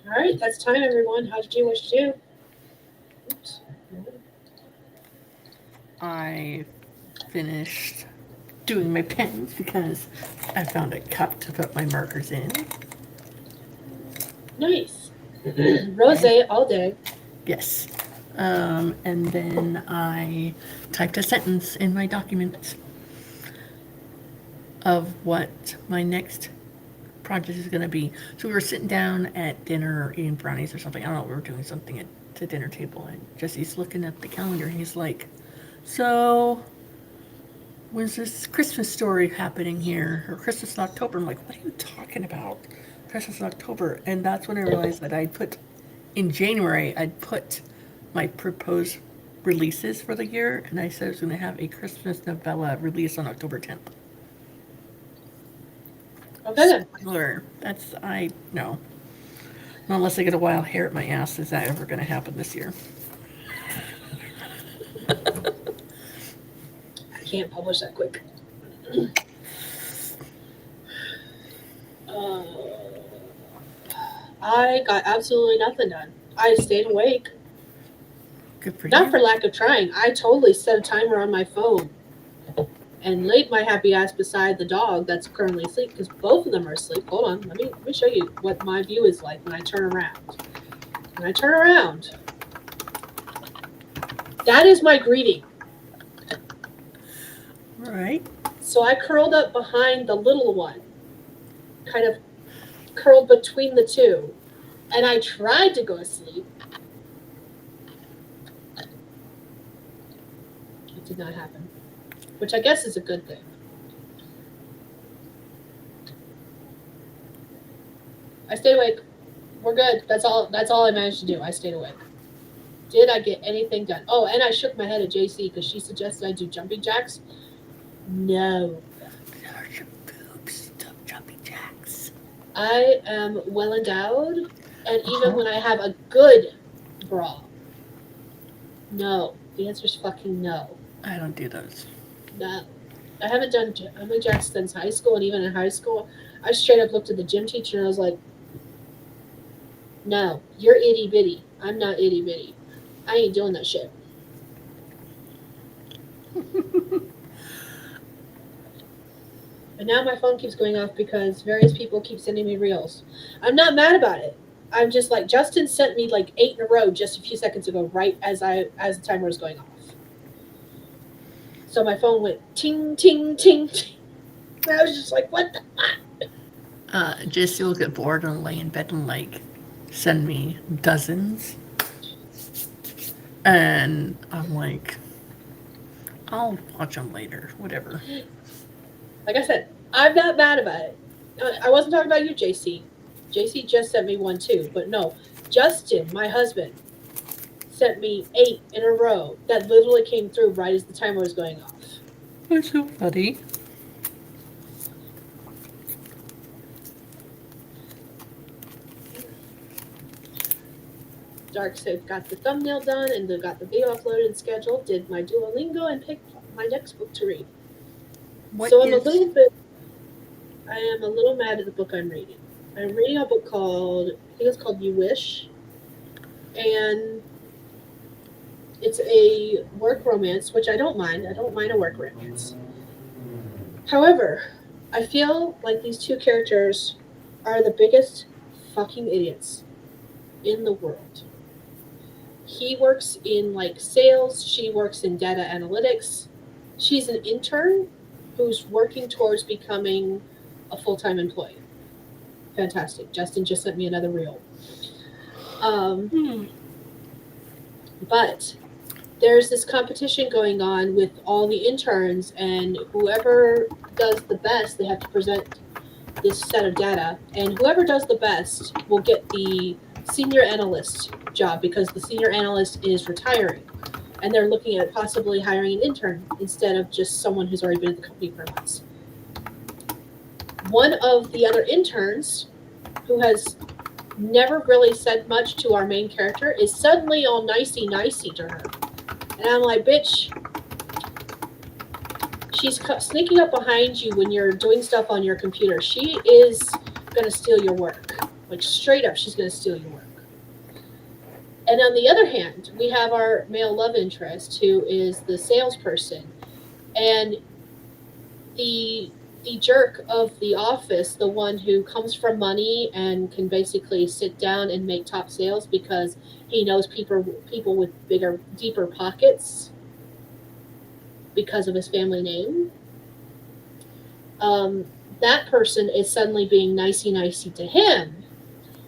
All right, that's time, everyone. How did you wish to do? Oops. I finished doing my pens because I found a cup to put my markers in. Nice. Rose all day. Yes. And then I typed a sentence in my document of what my next project is going to be. So we were sitting down at dinner eating brownies or something. I don't know. We were doing something at the dinner table, and Jesse's looking at the calendar, and he's like, "So, when's this Christmas story happening here? Or Christmas in October?" I'm like, "What are you talking about? Christmas in October?" And that's when I realized that in January, I'd put my proposed releases for the year, and I said I was going to have a Christmas novella released on October 10th. Okay then. Spoiler. I know. Not unless I get a wild hair at my ass, is that ever going to happen this year? I can't publish that quick. I got absolutely nothing done. I stayed awake. Good for Not you. for lack of trying. I totally set a timer on my phone and laid my happy ass beside the dog that's currently asleep because both of them are asleep. Hold on, let me show you what my view is like when I turn around. When I turn around, that is my greeting. All right. So I curled up behind the little one, kind of curled between the two, and I tried to go to sleep. It did not happen, which I guess is a good thing. I stayed awake. We're good. That's all I managed to do. I stayed awake. Did I get anything done? Oh, and I shook my head at JC because she suggested I do jumping jacks. No. There's your boobs. Stop jumping jacks. I am well endowed, and even when I have a good bra, no. The answer is fucking no. I don't do those. No. I haven't done jumping jacks since high school, and even in high school, I straight up looked at the gym teacher and I was like, no, you're itty bitty. I'm not itty bitty. I ain't doing that shit. And now my phone keeps going off because various people keep sending me reels. I'm not mad about it. I'm just like, Justin sent me like 8 in a row just a few seconds ago, right as the timer was going off. So my phone went ting, ting, ting, ting. And I was just like, what the fuck? Just you'll get bored and lay in bed and like send me dozens. And I'm like, I'll watch them later, whatever. Like I said, I'm not mad about it. I wasn't talking about you, JC. JC just sent me one too, but no. Justin, my husband, sent me 8 in a row that literally came through right as the timer was going off. That's so funny. Dark said, got the thumbnail done and got the video uploaded and scheduled, did my Duolingo and picked my next book to read. I am a little mad at the book I'm reading. I'm reading a book called, I think it's called You Wish. And it's a work romance, which I don't mind. I don't mind a work romance. However, I feel like these two characters are the biggest fucking idiots in the world. He works in like sales, she works in data analytics. She's an intern who's working towards becoming a full-time employee. Fantastic. Justin just sent me another reel. But there's this competition going on with all the interns, and whoever does the best, they have to present this set of data, and whoever does the best will get the senior analyst job because the senior analyst is retiring, and they're looking at possibly hiring an intern instead of just someone who's already been at the company for months. One of the other interns, who has never really said much to our main character, is suddenly all nicey to her. And I'm like, bitch, she's sneaking up behind you when you're doing stuff on your computer. She is going to steal your work. Like, straight up, she's going to steal your work. And on the other hand, we have our male love interest who is the salesperson. And the the jerk of the office, the one who comes from money and can basically sit down and make top sales because he knows people with bigger, deeper pockets because of his family name. Um, that person is suddenly being nicey to him,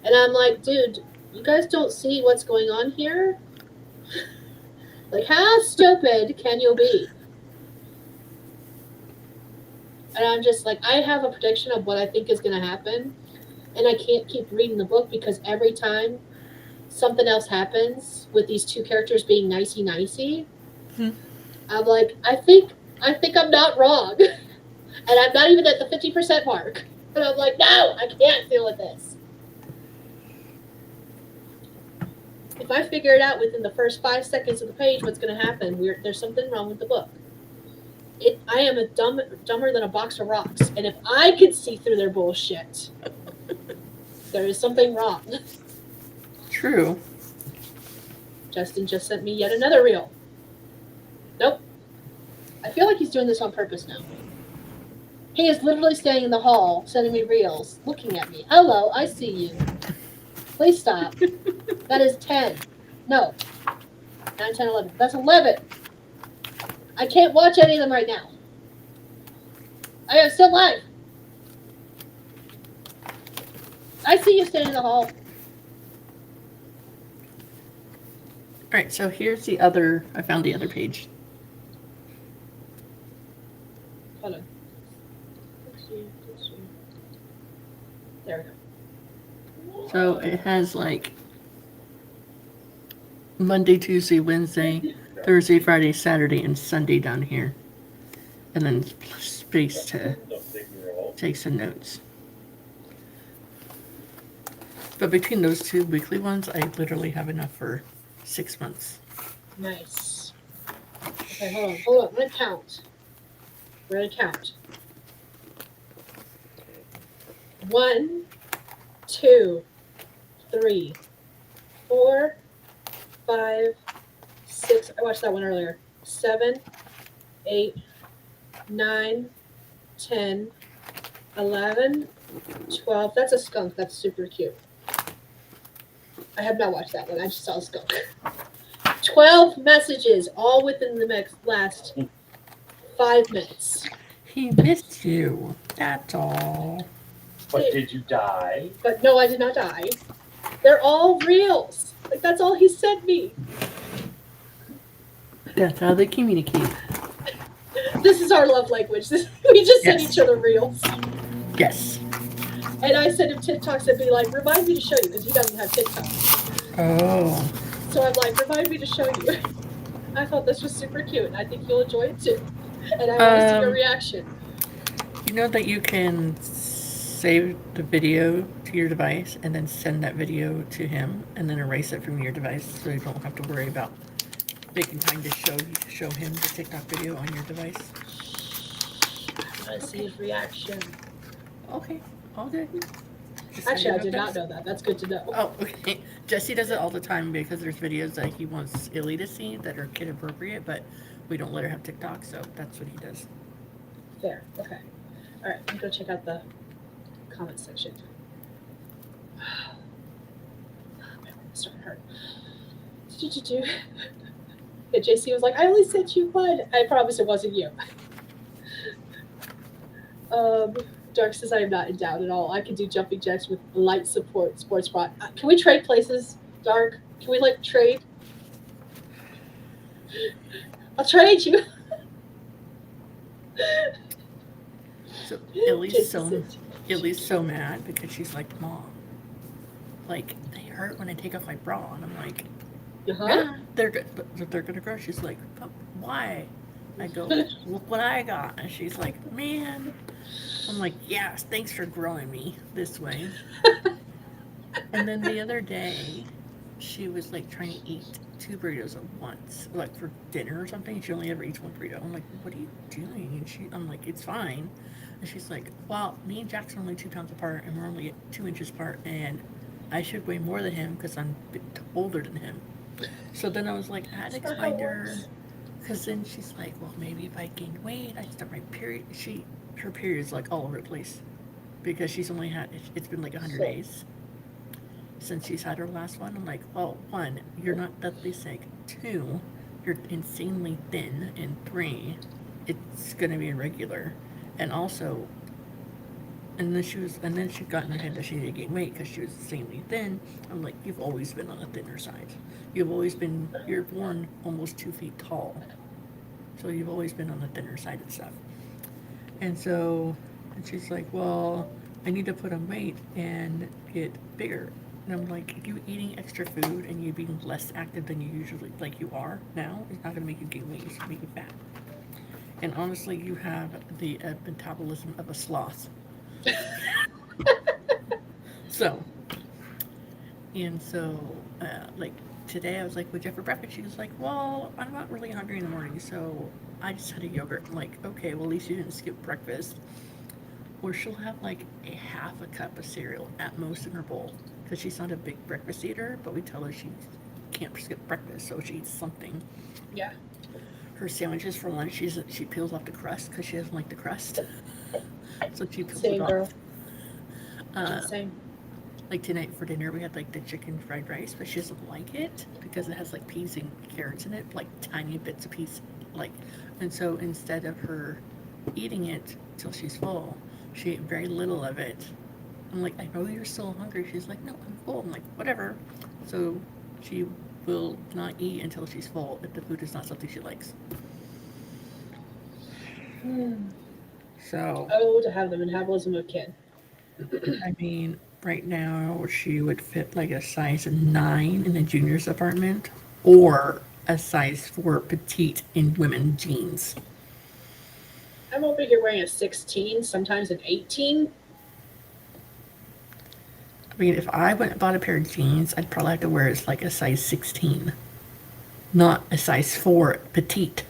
and I'm like, dude, you guys don't see what's going on here? Like, how stupid can you be? And I'm just like, I have a prediction of what I think is going to happen, and I can't keep reading the book because every time something else happens with these two characters being nicey, Hmm. I'm like, I think I'm not wrong, and I'm not even at the 50% mark. And I'm like, no, I can't deal with this. If I figure it out within the first 5 seconds of the page, what's going to happen? There's something wrong with the book. I am dumber than a box of rocks, and if I could see through their bullshit, there is something wrong. True. Justin just sent me yet another reel. Nope. I feel like he's doing this on purpose now. He is literally standing in the hall, sending me reels, looking at me. Hello, I see you. Please stop. That is 10. No. 9, 10, 11. That's 11. I can't watch any of them right now. I am still live. I see you standing in the hall. All right, so here's the other. I found the other page. Hold on. Let's see. There we go. So it has like Monday, Tuesday, Wednesday, Thursday, Friday, Saturday, and Sunday down here. And then space to take some notes. But between those two weekly ones, I literally have enough for 6 months. Nice. Okay, hold on. I'm going to count. We're going to count. 1, 2, 3, 4, 5, 6. I watched that one earlier. 7, 8, 9, 10, 11, 12. That's a skunk. That's super cute. I have not watched that one. I just saw a skunk. 12 messages, all within the last 5 minutes. He missed you. That's all. But did you die? But no, I did not die. They're all reels. Like, that's all he sent me. That's how they communicate. This is our love language. We just send Yes. each other reels. Yes. And I send him TikToks and be like, remind me to show you, because he doesn't have TikTok. Oh. So I'm like, remind me to show you. I thought this was super cute, and I think you'll enjoy it too. And I want to see your reaction. You know that you can save the video to your device and then send that video to him and then erase it from your device so you don't have to worry about making time to show him the TikTok video on your device? I want to see his reaction. Okay. All good. Just Actually, I did know not know that. That's good to know. Oh, okay. Jesse does it all the time because there's videos that he wants Illy to see that are kid appropriate, but we don't let her have TikTok, so that's what he does. Fair. Okay. All right. I'm going to check out the comment section. My arm's starting to hurt. Yeah, JC was like, I only sent you one. I promise it wasn't you. Dark says I am not in doubt at all. I can do jumping jacks with light support sports bra. Can we trade places, Dark? Can we trade? I'll trade you. So Illy's so mad because she's like, Mom, like they hurt when I take off my bra, and I'm like, yeah, they're gonna grow. She's like, why? I go, look what I got, and she's like, man. I'm like, yes, thanks for growing me this way. And then the other day, she was like trying to eat 2 burritos at once, like for dinner or something. She only ever eats 1 burrito. I'm like, what are you doing? And I'm like, it's fine. And she's like, well, me and Jackson are only 2 pounds apart, and we're only 2 inches apart, and I should weigh more than him because I'm a bit older than him. So then I was like, I had to That's not how explain it to her, works. because then she's like, well, maybe if I gain weight, I start my period. Her period's like all over the place because she's only had, it's been like 100 So, days since she's had her last one. I'm like, well, one, you're not deathly sick. Two, you're insanely thin. And three, it's going to be irregular. And also, and then she got in her head that she needed to gain weight because she was insanely thin. I'm like, you've always been on the thinner side. You're born almost 2 feet tall. So you've always been on the thinner side of stuff. And so, and she's like, well, I need to put on weight and get bigger. And I'm like, you eating extra food and you being less active than you usually, like you are now, is not going to make you gain weight. It's going to make you fat. And honestly, you have the metabolism of a sloth. So, and so, like today, I was like, "What'd you have for breakfast?" She was like, "Well, I'm not really hungry in the morning, so I just had a yogurt." I'm like, "Okay, well, at least you didn't skip breakfast." Or she'll have like a half a cup of cereal at most in her bowl because she's not a big breakfast eater, but we tell her she can't skip breakfast, so she eats something. yeah. Her sandwiches for lunch, she peels off the crust because she doesn't like the crust, so she peels it Same, off. girl. Uh, Same. like tonight for dinner, we had like the chicken fried rice, but she doesn't like it because it has like peas and carrots in it, like tiny bits of peas, like. And so instead of her eating it till she's full, she ate very little of it. I'm like, I know you're still hungry. She's like, no, I'm full. I'm like, whatever. So she will not eat until she's full if the food is not something she likes. So, Oh, to have the metabolism of a kid. I mean, right now she would fit like a size 9 in the juniors department or a size 4 petite in women jeans. I'm over here wearing a 16, sometimes an 18. I mean, if I went and bought a pair of jeans, I'd probably have to wear it like a size 16, not a size 4 petite.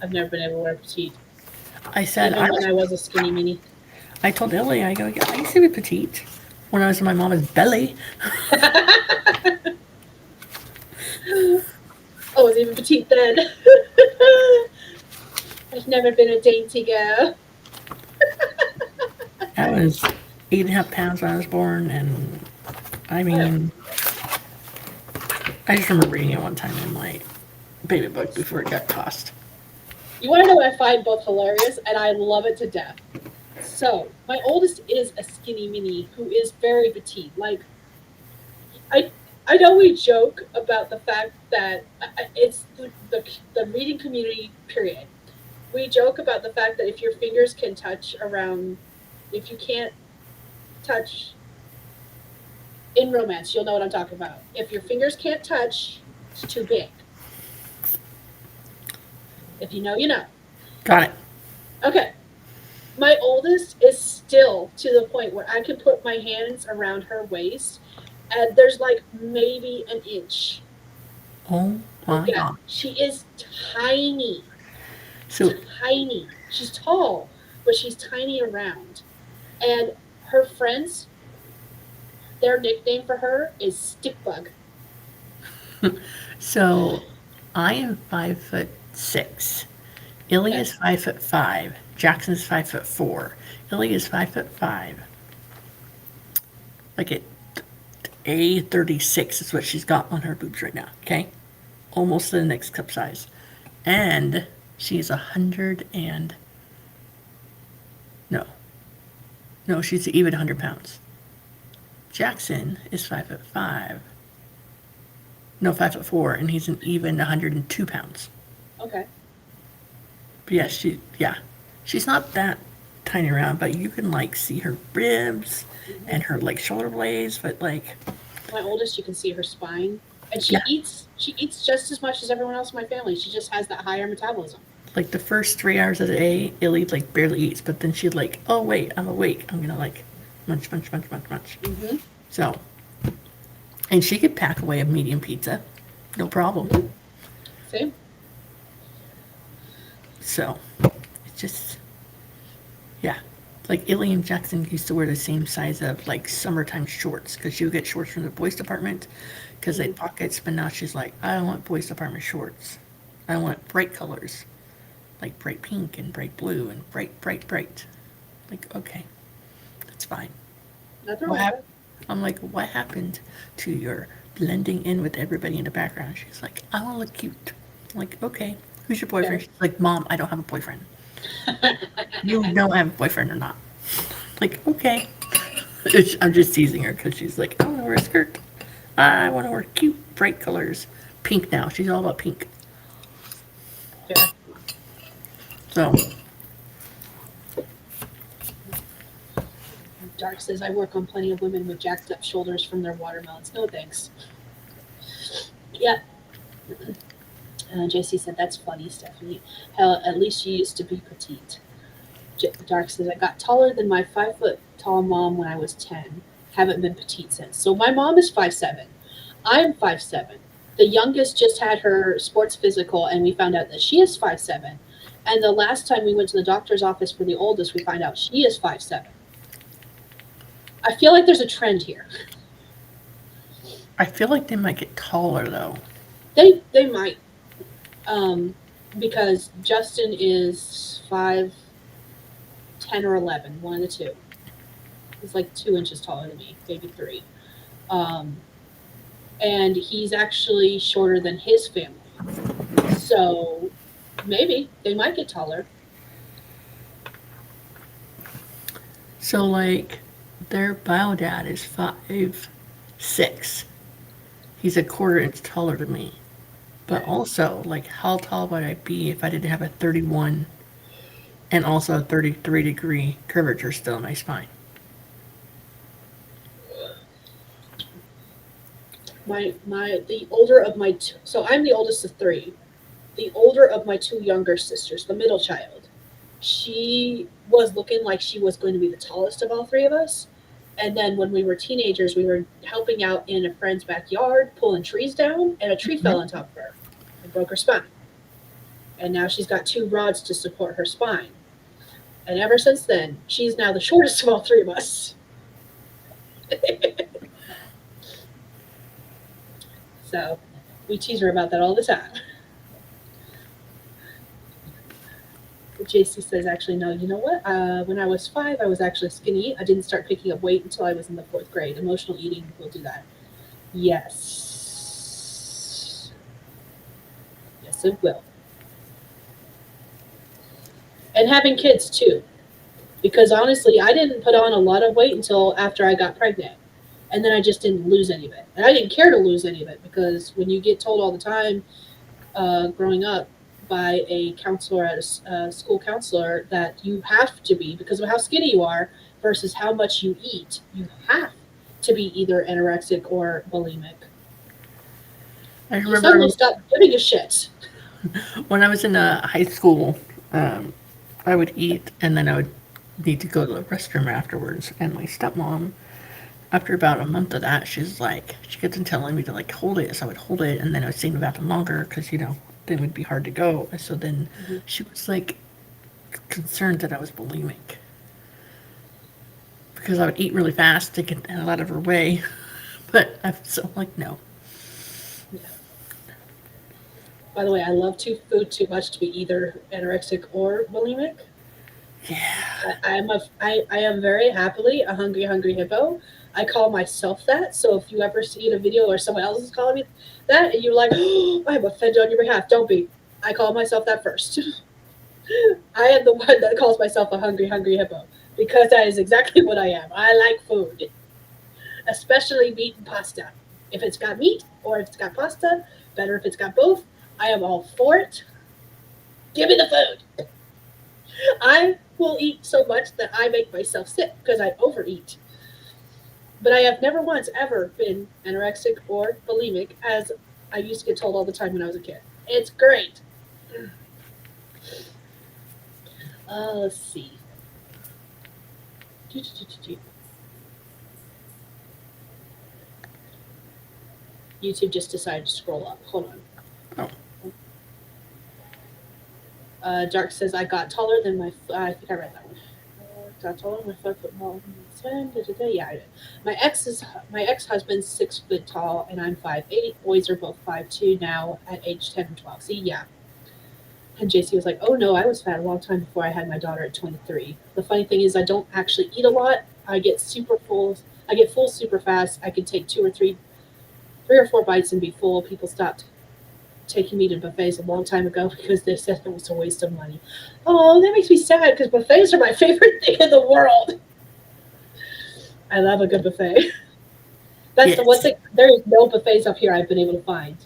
I've never been able to wear petite, I said, even when I was a skinny mini. I told Ellie, I go, yeah, I used to be petite when I was in my mama's belly. I was even petite then. I've never been a dainty girl. I was 8.5 pounds when I was born, and I mean, I just remember reading it one time in my baby book before it got tossed. You want to know what I find both hilarious, and I love it to death. So, my oldest is a skinny mini who is very petite. Like, I, I know we joke about the fact that it's the reading community, period. We joke about the fact that if your fingers can touch around, if you can't touch in romance, you'll know what I'm talking about. If your fingers can't touch, it's too big. If you know, you know. Got it. Okay. My oldest is still to the point where I can put my hands around her waist and there's like maybe an inch. Oh my Okay. god. She is tiny. So, Tiny. She's tall, but she's tiny around. And her friends, their nickname for her is Stickbug. so I am 5'6". Illy is Yes. 5'5". Jackson's 5'4". Illy is 5'5". Like A36 is what she's got on her boobs right now. Okay, almost to the next cup size, and she's 100 and no, no, she's even 100 pounds. Jackson is 5'5". No, 5'4", and he's an even 102 pounds. Okay. But yeah, she's not that tiny around, but you can like see her ribs and her like shoulder blades, but like My oldest, you can see her spine. And yeah, she eats just as much as everyone else in my family. She just has that higher metabolism. like the first 3 hours of the day, Illy like barely eats, but then she'd like, oh wait, I'm awake, I'm gonna like munch, munch, munch, munch, munch. Mm-hmm. So, and she could pack away a medium pizza, no problem. Mm-hmm. See? So, it's just, yeah. Like Ilian Jackson used to wear the same size of like summertime shorts because she would get shorts from the boys department because they had pockets. But now she's like, I don't want boys department shorts. I want bright colors, like bright pink and bright blue and bright, bright, bright. Like, okay, that's fine. Nothing What wrong with happened? I'm like, what happened to your blending in with everybody in the background? She's like, I want to look cute. I'm like, okay, who's your boyfriend? Okay. She's like, Mom, I don't have a boyfriend. You know I have a boyfriend or not. Like, okay. I'm just teasing her because she's like, I want to wear a skirt. I want to wear cute, bright colors. Pink now. She's all about pink. Fair. So, Dark says, I work on plenty of women with jacked up shoulders from their watermelons. No thanks. Yeah. JC said, that's funny, Stephanie. Hell, at least she used to be petite. Dark says, I got taller than my 5 foot tall mom when I was 10. Haven't been petite since. So my mom is 5'7". I'm 5'7". The youngest just had her sports physical, and we found out that she is 5'7". And the last time we went to the doctor's office for the oldest, we find out she is 5'7". I feel like there's a trend here. I feel like they might get taller though. They might. Because Justin is 5'10" or 11, one of the two. He's like 2 inches taller than me, maybe 3. And he's actually shorter than his family. So maybe they might get taller. So, like, their bio dad is 5'6". He's a quarter inch taller than me. But also, like, how tall would I be if I didn't have a 31 and also a 33-degree curvature still in my spine? The older of my two, so I'm the oldest of 3. The older of my 2 younger sisters, the middle child, she was looking like she was going to be the tallest of all 3 of us. And then when we were teenagers, we were helping out in a friend's backyard, pulling trees down, and a tree fell on top of her and broke her spine. And now she's got 2 rods to support her spine. And ever since then, she's now the shortest of all 3 of us. So we tease her about that all the time. JC says, actually, no, you know what? When I was 5, I was actually skinny. I didn't start picking up weight until I was in the 4th grade. Emotional eating will do that. Yes. Yes, it will. And having kids, too. Because honestly, I didn't put on a lot of weight until after I got pregnant. And then I just didn't lose any of it. And I didn't care to lose any of it because when you get told all the time growing up, by a counselor at a school counselor that you have to be because of how skinny you are versus how much you eat. You have to be either anorexic or bulimic. I You suddenly remember stop giving a shit. when I was in high school, I would eat and then I would need to go to the restroom afterwards. And my stepmom, after about a month of that, she's like, she gets to telling me to like hold it. So I would hold it and then I would stay in the bathroom longer because, you know, then it would be hard to go. So then she was like concerned that I was bulimic because I would eat really fast to get out of her way. But I'm so like, no. Yeah. By the way, I love food too much to be either anorexic or bulimic. Yeah. I am very happily a hungry hippo. I call myself that. So if you ever see in a video or someone else is calling me that, and you're like, oh, I'm offended on your behalf, don't be. I call myself that first. I am the one that calls myself a hungry hippo because that is exactly what I am. I like food, especially meat and pasta. If it's got meat or if it's got pasta, better if it's got both. I am all for it. Give me the food. I will eat so much that I make myself sick because I overeat. But I have never once ever been anorexic or bulimic, as I used to get told all the time when I was a kid. It's great. Let's see. YouTube just decided to scroll up. Hold on. Oh. Dark says, I got taller than my... I think I read that one. I told him if I put more swim, yeah, I did. My ex-husband's 6 foot tall, and I'm 5'8". Boys are both 5'2" now at age 10 and 12. See, yeah. And JC was like, "Oh no, I was fat a long time before I had my daughter at 23." The funny thing is, I don't actually eat a lot. I get super full. I get full super fast. I can take 3 or 4 bites and be full. People stopped taking me to buffets a long time ago because they said it was a waste of money. Oh, that makes me sad because buffets are my favorite thing in the world. I love a good buffet. That's the one Yes. thing. There is no buffets up here I've been able to find.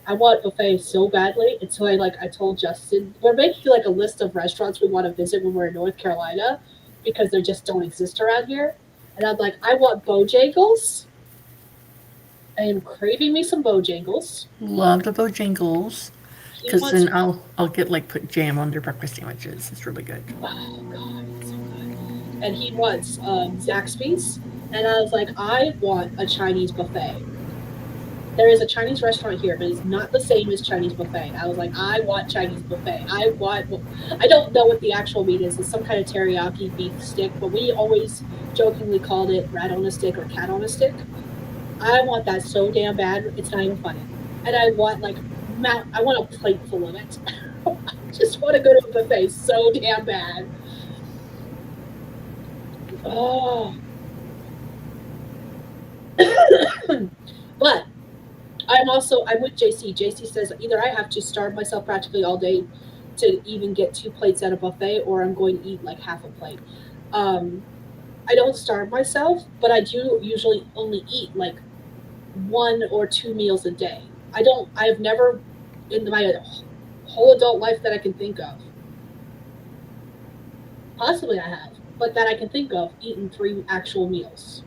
I want buffets so badly. And so I told Justin, we're making like a list of restaurants we want to visit when we're in North Carolina because they just don't exist around here. And I'm like, I want Bojangles. I am craving me some Bojangles. Love the Bojangles. He Because wants, then I'll get like put jam on their breakfast sandwiches. It's really good. oh God, it's so good. And he wants Zaxby's. And I was like, I want a Chinese buffet. There is a Chinese restaurant here, but it's not the same as Chinese buffet. I was like, I want Chinese buffet. I don't know what the actual meat is. It's some kind of teriyaki beef stick, but we always jokingly called it rat on a stick or cat on a stick. I want that so damn bad, it's not even funny. And I want I want a plate full of it. I just want to go to a buffet so damn bad. Oh. But I'm with JC. JC says either I have to starve myself practically all day to even get 2 plates at a buffet, or I'm going to eat like half a plate. Um, I don't starve myself, but I do usually only eat like 1 or 2 meals a day. I've never in my whole adult life that I can think of. Possibly I have, but that I can think of, eaten 3 actual meals.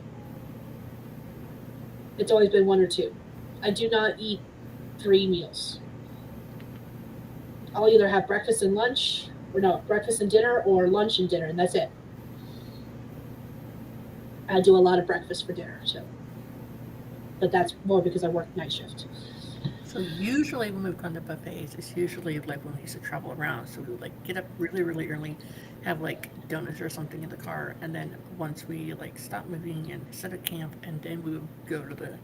It's always been 1 or 2. I do not eat 3 meals. I'll either have breakfast and lunch, or no, breakfast and dinner, or lunch and dinner, and that's it. I do a lot of breakfast for dinner, so. But that's more because I work night shift. So usually when we've gone to buffets, it's usually like when we used to travel around. So we would like get up really, really early, have like donuts or something in the car, and then once we like stop moving and set up camp, and then we would go to the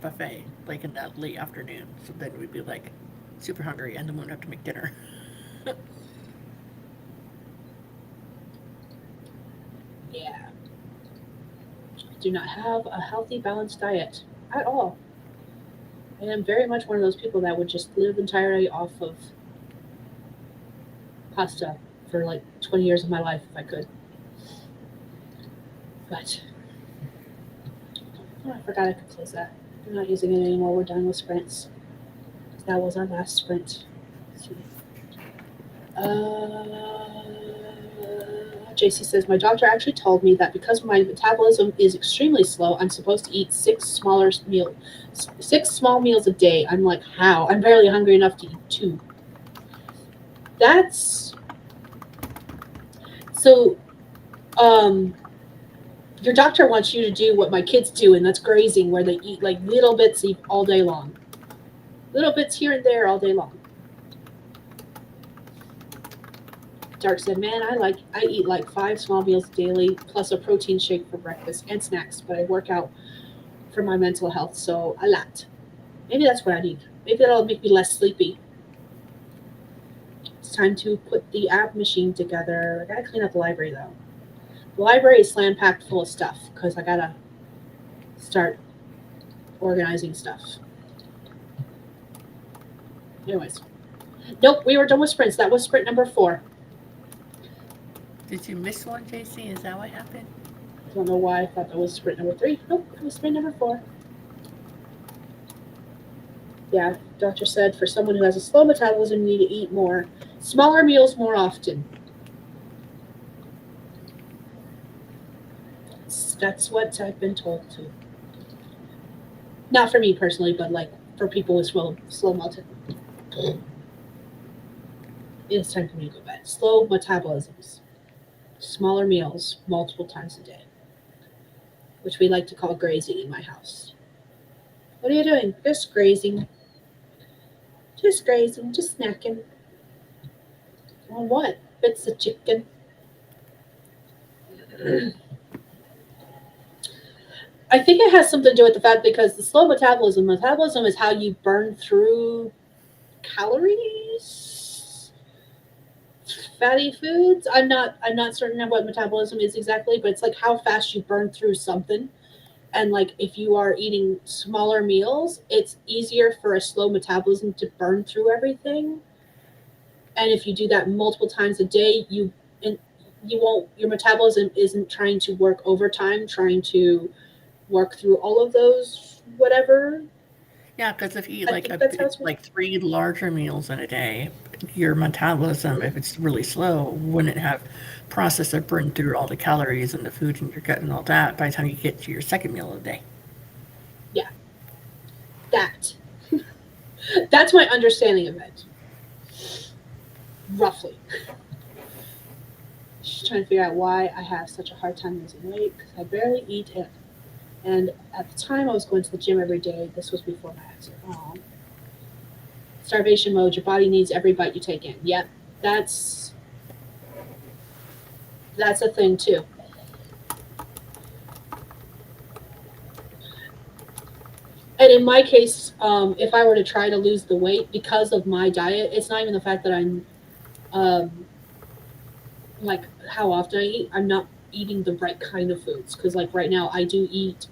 buffet like in that late afternoon. So then we'd be like super hungry, and then we would have to make dinner. Yeah. I do not have a healthy, balanced diet at all. I am very much one of those people that would just live entirely off of pasta for like 20 years of my life if I could. But oh, I forgot I could close that. I'm not using it anymore. We're done with sprints. That was our last sprint. JC says, my doctor actually told me that because my metabolism is extremely slow, I'm supposed to eat 6 small meals a day. I'm like, how? I'm barely hungry enough to eat 2. That's so. Your doctor wants you to do what my kids do, and that's grazing, where they eat like little bits all day long, little bits here and there all day long. Dark said, man, I eat like 5 small meals daily, plus a protein shake for breakfast and snacks, but I work out for my mental health, so a lot. Maybe that's what I need. Maybe that'll make me less sleepy. It's time to put the app machine together. I gotta clean up the library though. The library is slam packed full of stuff because I gotta start organizing stuff. Anyways. Nope, we were done with sprints. That was sprint number 4. Did you miss one, JC? Is that what happened? I don't know why I thought that was sprint number 3. Nope, that was sprint number 4. Yeah, doctor said for someone who has a slow metabolism, you need to eat more. Smaller meals more often. That's what I've been told to. Not for me personally, but like for people with slow metabolism. It's time for me to go to bed. Slow metabolisms. Smaller meals multiple times a day, which we like to call grazing in my house. What are you doing? Just grazing. Just grazing. Just snacking. On what? Bits of chicken. I think it has something to do with the fact because the slow metabolism is how you burn through calories, fatty foods. I'm not certain of what metabolism is exactly, but it's like how fast you burn through something. And like if you are eating smaller meals, it's easier for a slow metabolism to burn through everything. And if you do that multiple times a day, and you won't your metabolism isn't trying to work overtime, trying to work through all of those whatever. Yeah, because if you eat I like think that's how it's. like three larger meals in a day, your metabolism, if it's really slow, wouldn't have processed or burned through all the calories and the food in your gut and all that by the time you get to your second meal of the day. Yeah, that. That's my understanding of it, roughly. Just trying to figure out why I have such a hard time losing weight because I barely eat it. And at the time, I was going to the gym every day. This was before my accident. Starvation mode. Your body needs every bite you take in. Yep, that's that's a thing too. And in my case, if I were to try to lose the weight because of my diet, it's not even the fact that I'm um, like how often I eat. I'm not eating the right kind of foods because like right now I do eat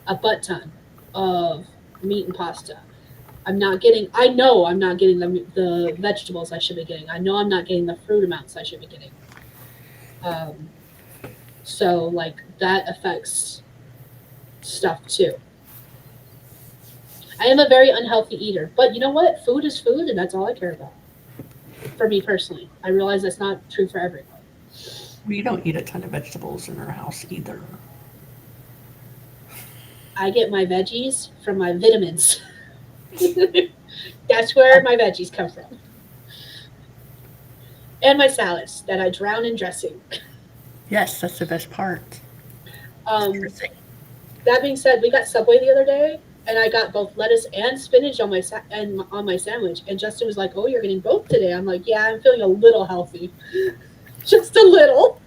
a butt ton of meat and pasta. I'm not getting. I know I'm not getting the vegetables I should be getting. I know I'm not getting the fruit amounts I should be getting. Um, so like that affects stuff too. I am a very unhealthy eater, but you know what? Food is food, and that's all I care about. For me personally, I realize that's not true for everyone. We don't eat a ton of vegetables in our house either. I get my veggies from my vitamins. That's where my veggies come from, and my salads that I drown in dressing. Yes, that's the best part. Um, Dressing. that being said, we got Subway the other day, and I got both lettuce and spinach on on my sandwich. And Justin was like, "Oh, you're getting both today." I'm like, "Yeah, I'm feeling a little healthy, just a little."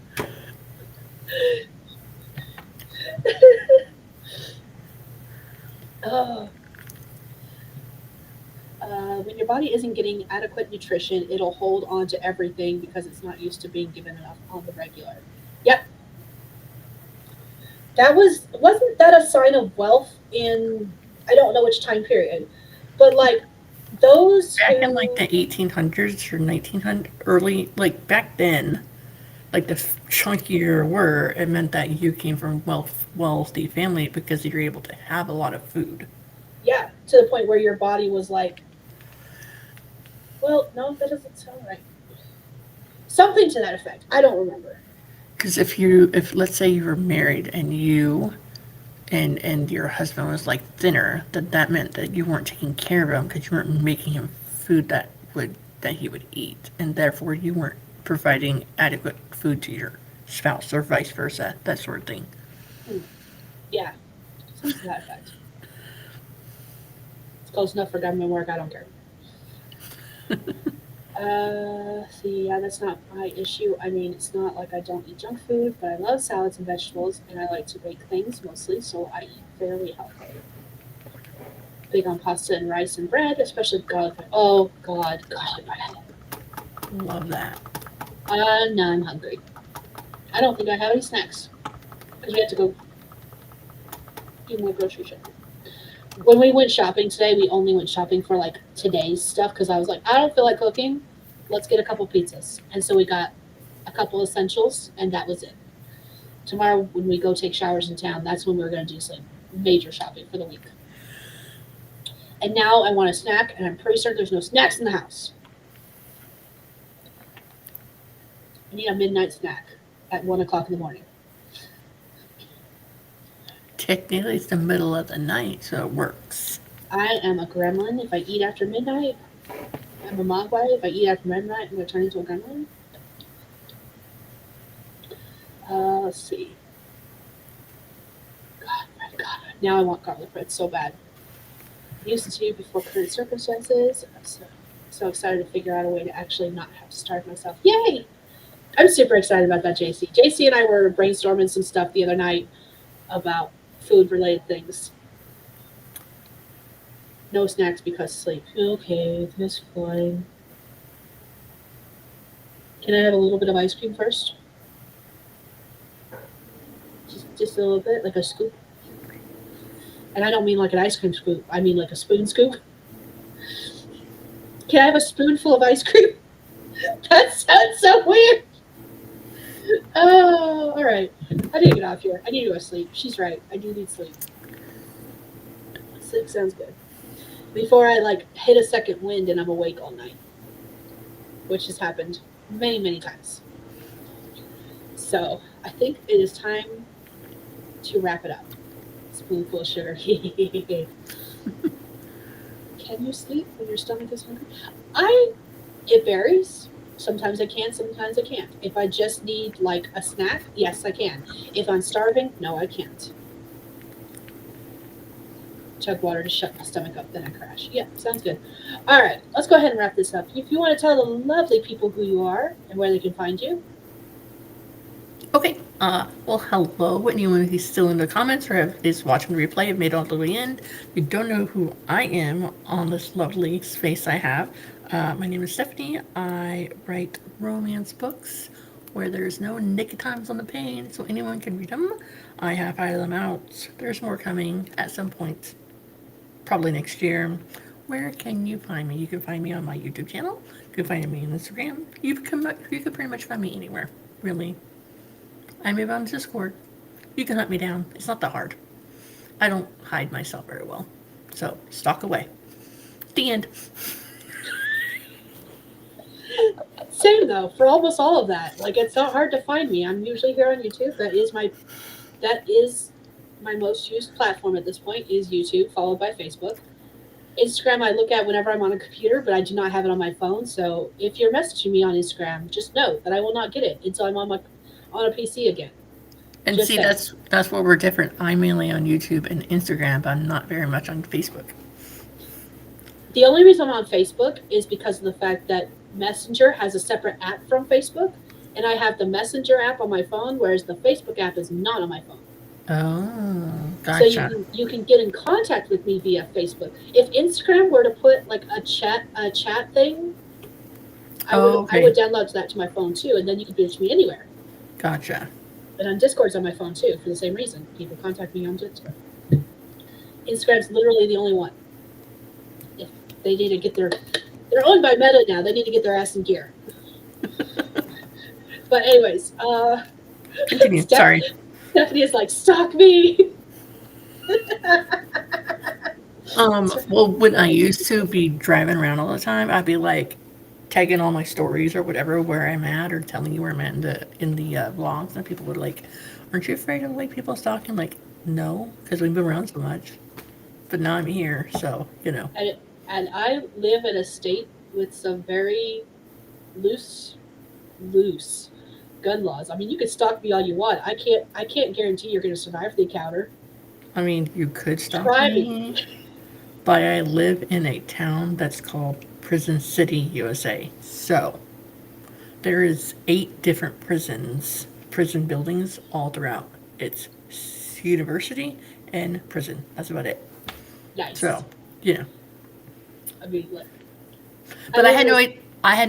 Oh, when your body isn't getting adequate nutrition, it'll hold on to everything because it's not used to being given enough on the regular. Yep, wasn't that a sign of wealth in I don't know which time period, but like those Back in like who the 1800s or 1900, early, like back then, like the chunkier you were, it meant that you came from wealthy family because you're able to have a lot of food. yeah, to the point where your body was like, well, no, that doesn't sound right. Something to that effect. I don't remember. Because if let's say you were married and you and your husband was like thinner, that meant that you weren't taking care of him because you weren't making him food that he would eat, and therefore you weren't providing adequate food to your spouse or vice versa, that sort of thing. Hmm. Yeah, something to that effect. It's close enough for government work. I don't care. See, yeah, that's not my issue. I mean, it's not like I don't eat junk food, but I love salads and vegetables, and I like to bake things mostly, so I eat fairly healthy. Big on pasta and rice and bread, especially garlic bread. Oh, God, garlic bread. Love that. Now I'm hungry. I don't think I have any snacks because we have to go do more grocery shopping. When we went shopping today, we only went shopping for like today's stuff because I was like, I don't feel like cooking. Let's get a couple pizzas. And so we got a couple essentials, and that was it. Tomorrow, when we go take showers in town, that's when we're going to do some major shopping for the week. And now I want a snack, and I'm pretty certain there's no snacks in the house. I need a midnight snack at 1 o'clock in the morning. Technically, it's the middle of the night, so it works. I am a gremlin. If I eat after midnight, I'm a mogwai. If I eat after midnight, I'm going to turn into a gremlin. Let's see. God, my God. Now I want garlic bread so bad. Used to before current circumstances. I'm so excited to figure out a way to actually not have to starve myself. Yay! I'm super excited about that, JC. JC and I were brainstorming some stuff the other night about food related things. No snacks because sleep. Okay, that's fine. Can I have a little bit of ice cream first? Just a little bit, like a scoop. And I don't mean like an ice cream scoop. I mean like a spoon scoop. Can I have a spoonful of ice cream? That sounds so weird. Oh, all right. I need to get off here. I need to go to sleep. She's right. I do need sleep. Sleep sounds good. Before I like hit a second wind and I'm awake all night, which has happened many, many times. So I think it is time to wrap it up. Spoonful of sugar. Can you sleep when your stomach is hungry? It varies. Sometimes I can, sometimes I can't. If I just need like a snack, yes, I can. If I'm starving, no, I can't. Chug water to shut my stomach up, then I crash. Yeah, sounds good. All right, let's go ahead and wrap this up. If you want to tell the lovely people who you are and where they can find you. Okay. Well, hello, anyone who's still in the comments or is watching the replay, have made it all the way in. If you don't know who I am on this lovely space I have, my name is Stephanie. I write romance books where there's no naked times on the page, so anyone can read them. I have hired them out. There's more coming at some point, probably next year. Where can you find me? You can find me on my YouTube channel. You can find me on Instagram. You can pretty much find me anywhere, really. I'm even on Discord. You can hunt me down. It's not that hard. I don't hide myself very well. So, stalk away. The end. Same though, for almost all of that. Like it's not hard to find me. I'm usually here on YouTube. That is my most used platform at this point is YouTube, followed by Facebook. Instagram I look at whenever I'm on a computer, but I do not have it on my phone. So if you're messaging me on Instagram, just know that I will not get it until I'm on a PC again. And Just see, saying. that's where we're different. I'm mainly on YouTube and Instagram, but I'm not very much on Facebook. The only reason I'm on Facebook is because of the fact that Messenger has a separate app from Facebook, and I have the Messenger app on my phone, whereas the Facebook app is not on my phone. Oh, So gotcha. you can get in contact with me via Facebook. If Instagram were to put like a chat thing, I would download that to my phone too, and then you can reach me anywhere. Gotcha. And on Discord's on my phone too for the same reason. People contact me on Discord. Instagram's literally the only one. If they need to get they're owned by Meta now. They need to get their ass in gear. But anyways, Continue. Sorry. Stephanie is like, stalk me. Well, when I used to be driving around all the time, I'd be like tagging all my stories or whatever where I'm at, or telling you where I'm at in the vlogs, and people would like, "Aren't you afraid of like people stalking?" Like, no, because we've been around so much. But now I'm here, so you know. And I live in a state with some very loose gun laws. I mean, you can stalk me all you want. I can't guarantee you're going to survive the encounter. I mean, you could stalk Try me, but I live in a town that's called Prison City, USA. So there is 8 different prison buildings all throughout. It's university and prison. That's about it. Nice. So, you know. I mean, like, But I had no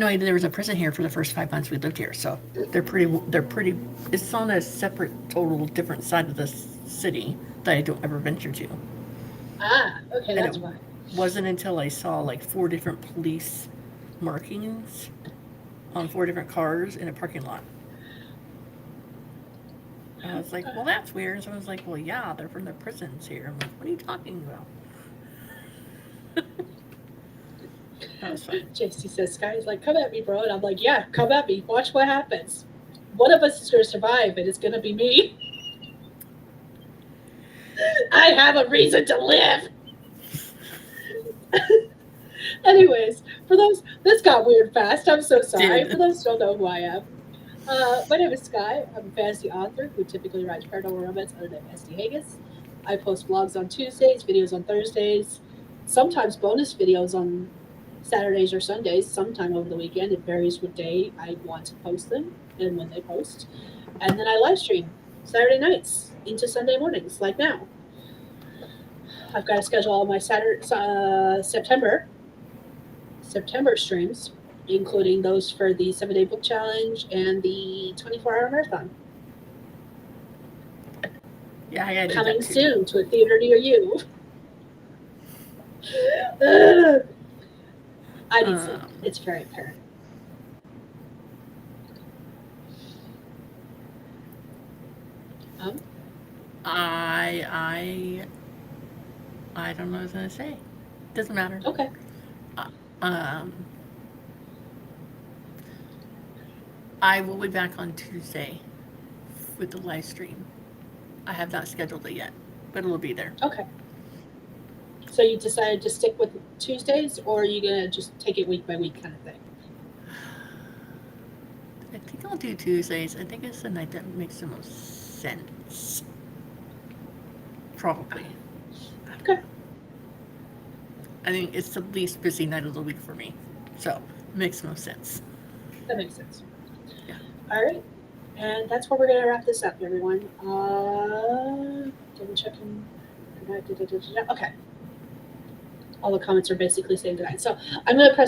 idea there was a prison here for the first 5 months we lived here. So they're pretty. It's on a separate, total different side of the city that I don't ever venture to. Okay, that's why. Wasn't until I saw like 4 different police markings on 4 different cars in a parking lot. And I was like, well, that's weird. So I was like, well, yeah, they're from the prisons here. I'm like, what are you talking about? That was fun. JC says, Skye's like, come at me, bro. And I'm like, yeah, come at me. Watch what happens. One of us is going to survive, and it's going to be me. I have a reason to live. Anyways, for those, this got weird fast. I'm so sorry. For those who don't know who I am. My name is Skye. I'm a fantasy author who typically writes paranormal romance under the name SD Hegyes. I post blogs on Tuesdays, videos on Thursdays, sometimes bonus videos on Saturdays or Sundays, sometime over the weekend. It varies what day I want to post them and when they post. And then I live stream Saturday nights into Sunday mornings, like now. I've got to schedule all my September streams, including those for the 7-day book challenge and the 24-hour marathon. Yeah, I gotta do Coming that too. soon to a theater near you. I need sleep. It's very apparent. I don't know what I was gonna say. Doesn't matter. Okay. I will be back on Tuesday with the live stream. I have not scheduled it yet, but it'll be there. Okay. So you decided to stick with Tuesdays, or are you gonna just take it week by week kind of thing? I think I'll do Tuesdays. I think it's the night that makes the most sense. Probably. Okay. I think it's the least busy night of the week for me. So it makes the most sense. That makes sense. Yeah. All right. And that's where we're going to wrap this up, everyone. Double checking. Okay. All the comments are basically saying goodnight. So I'm going to press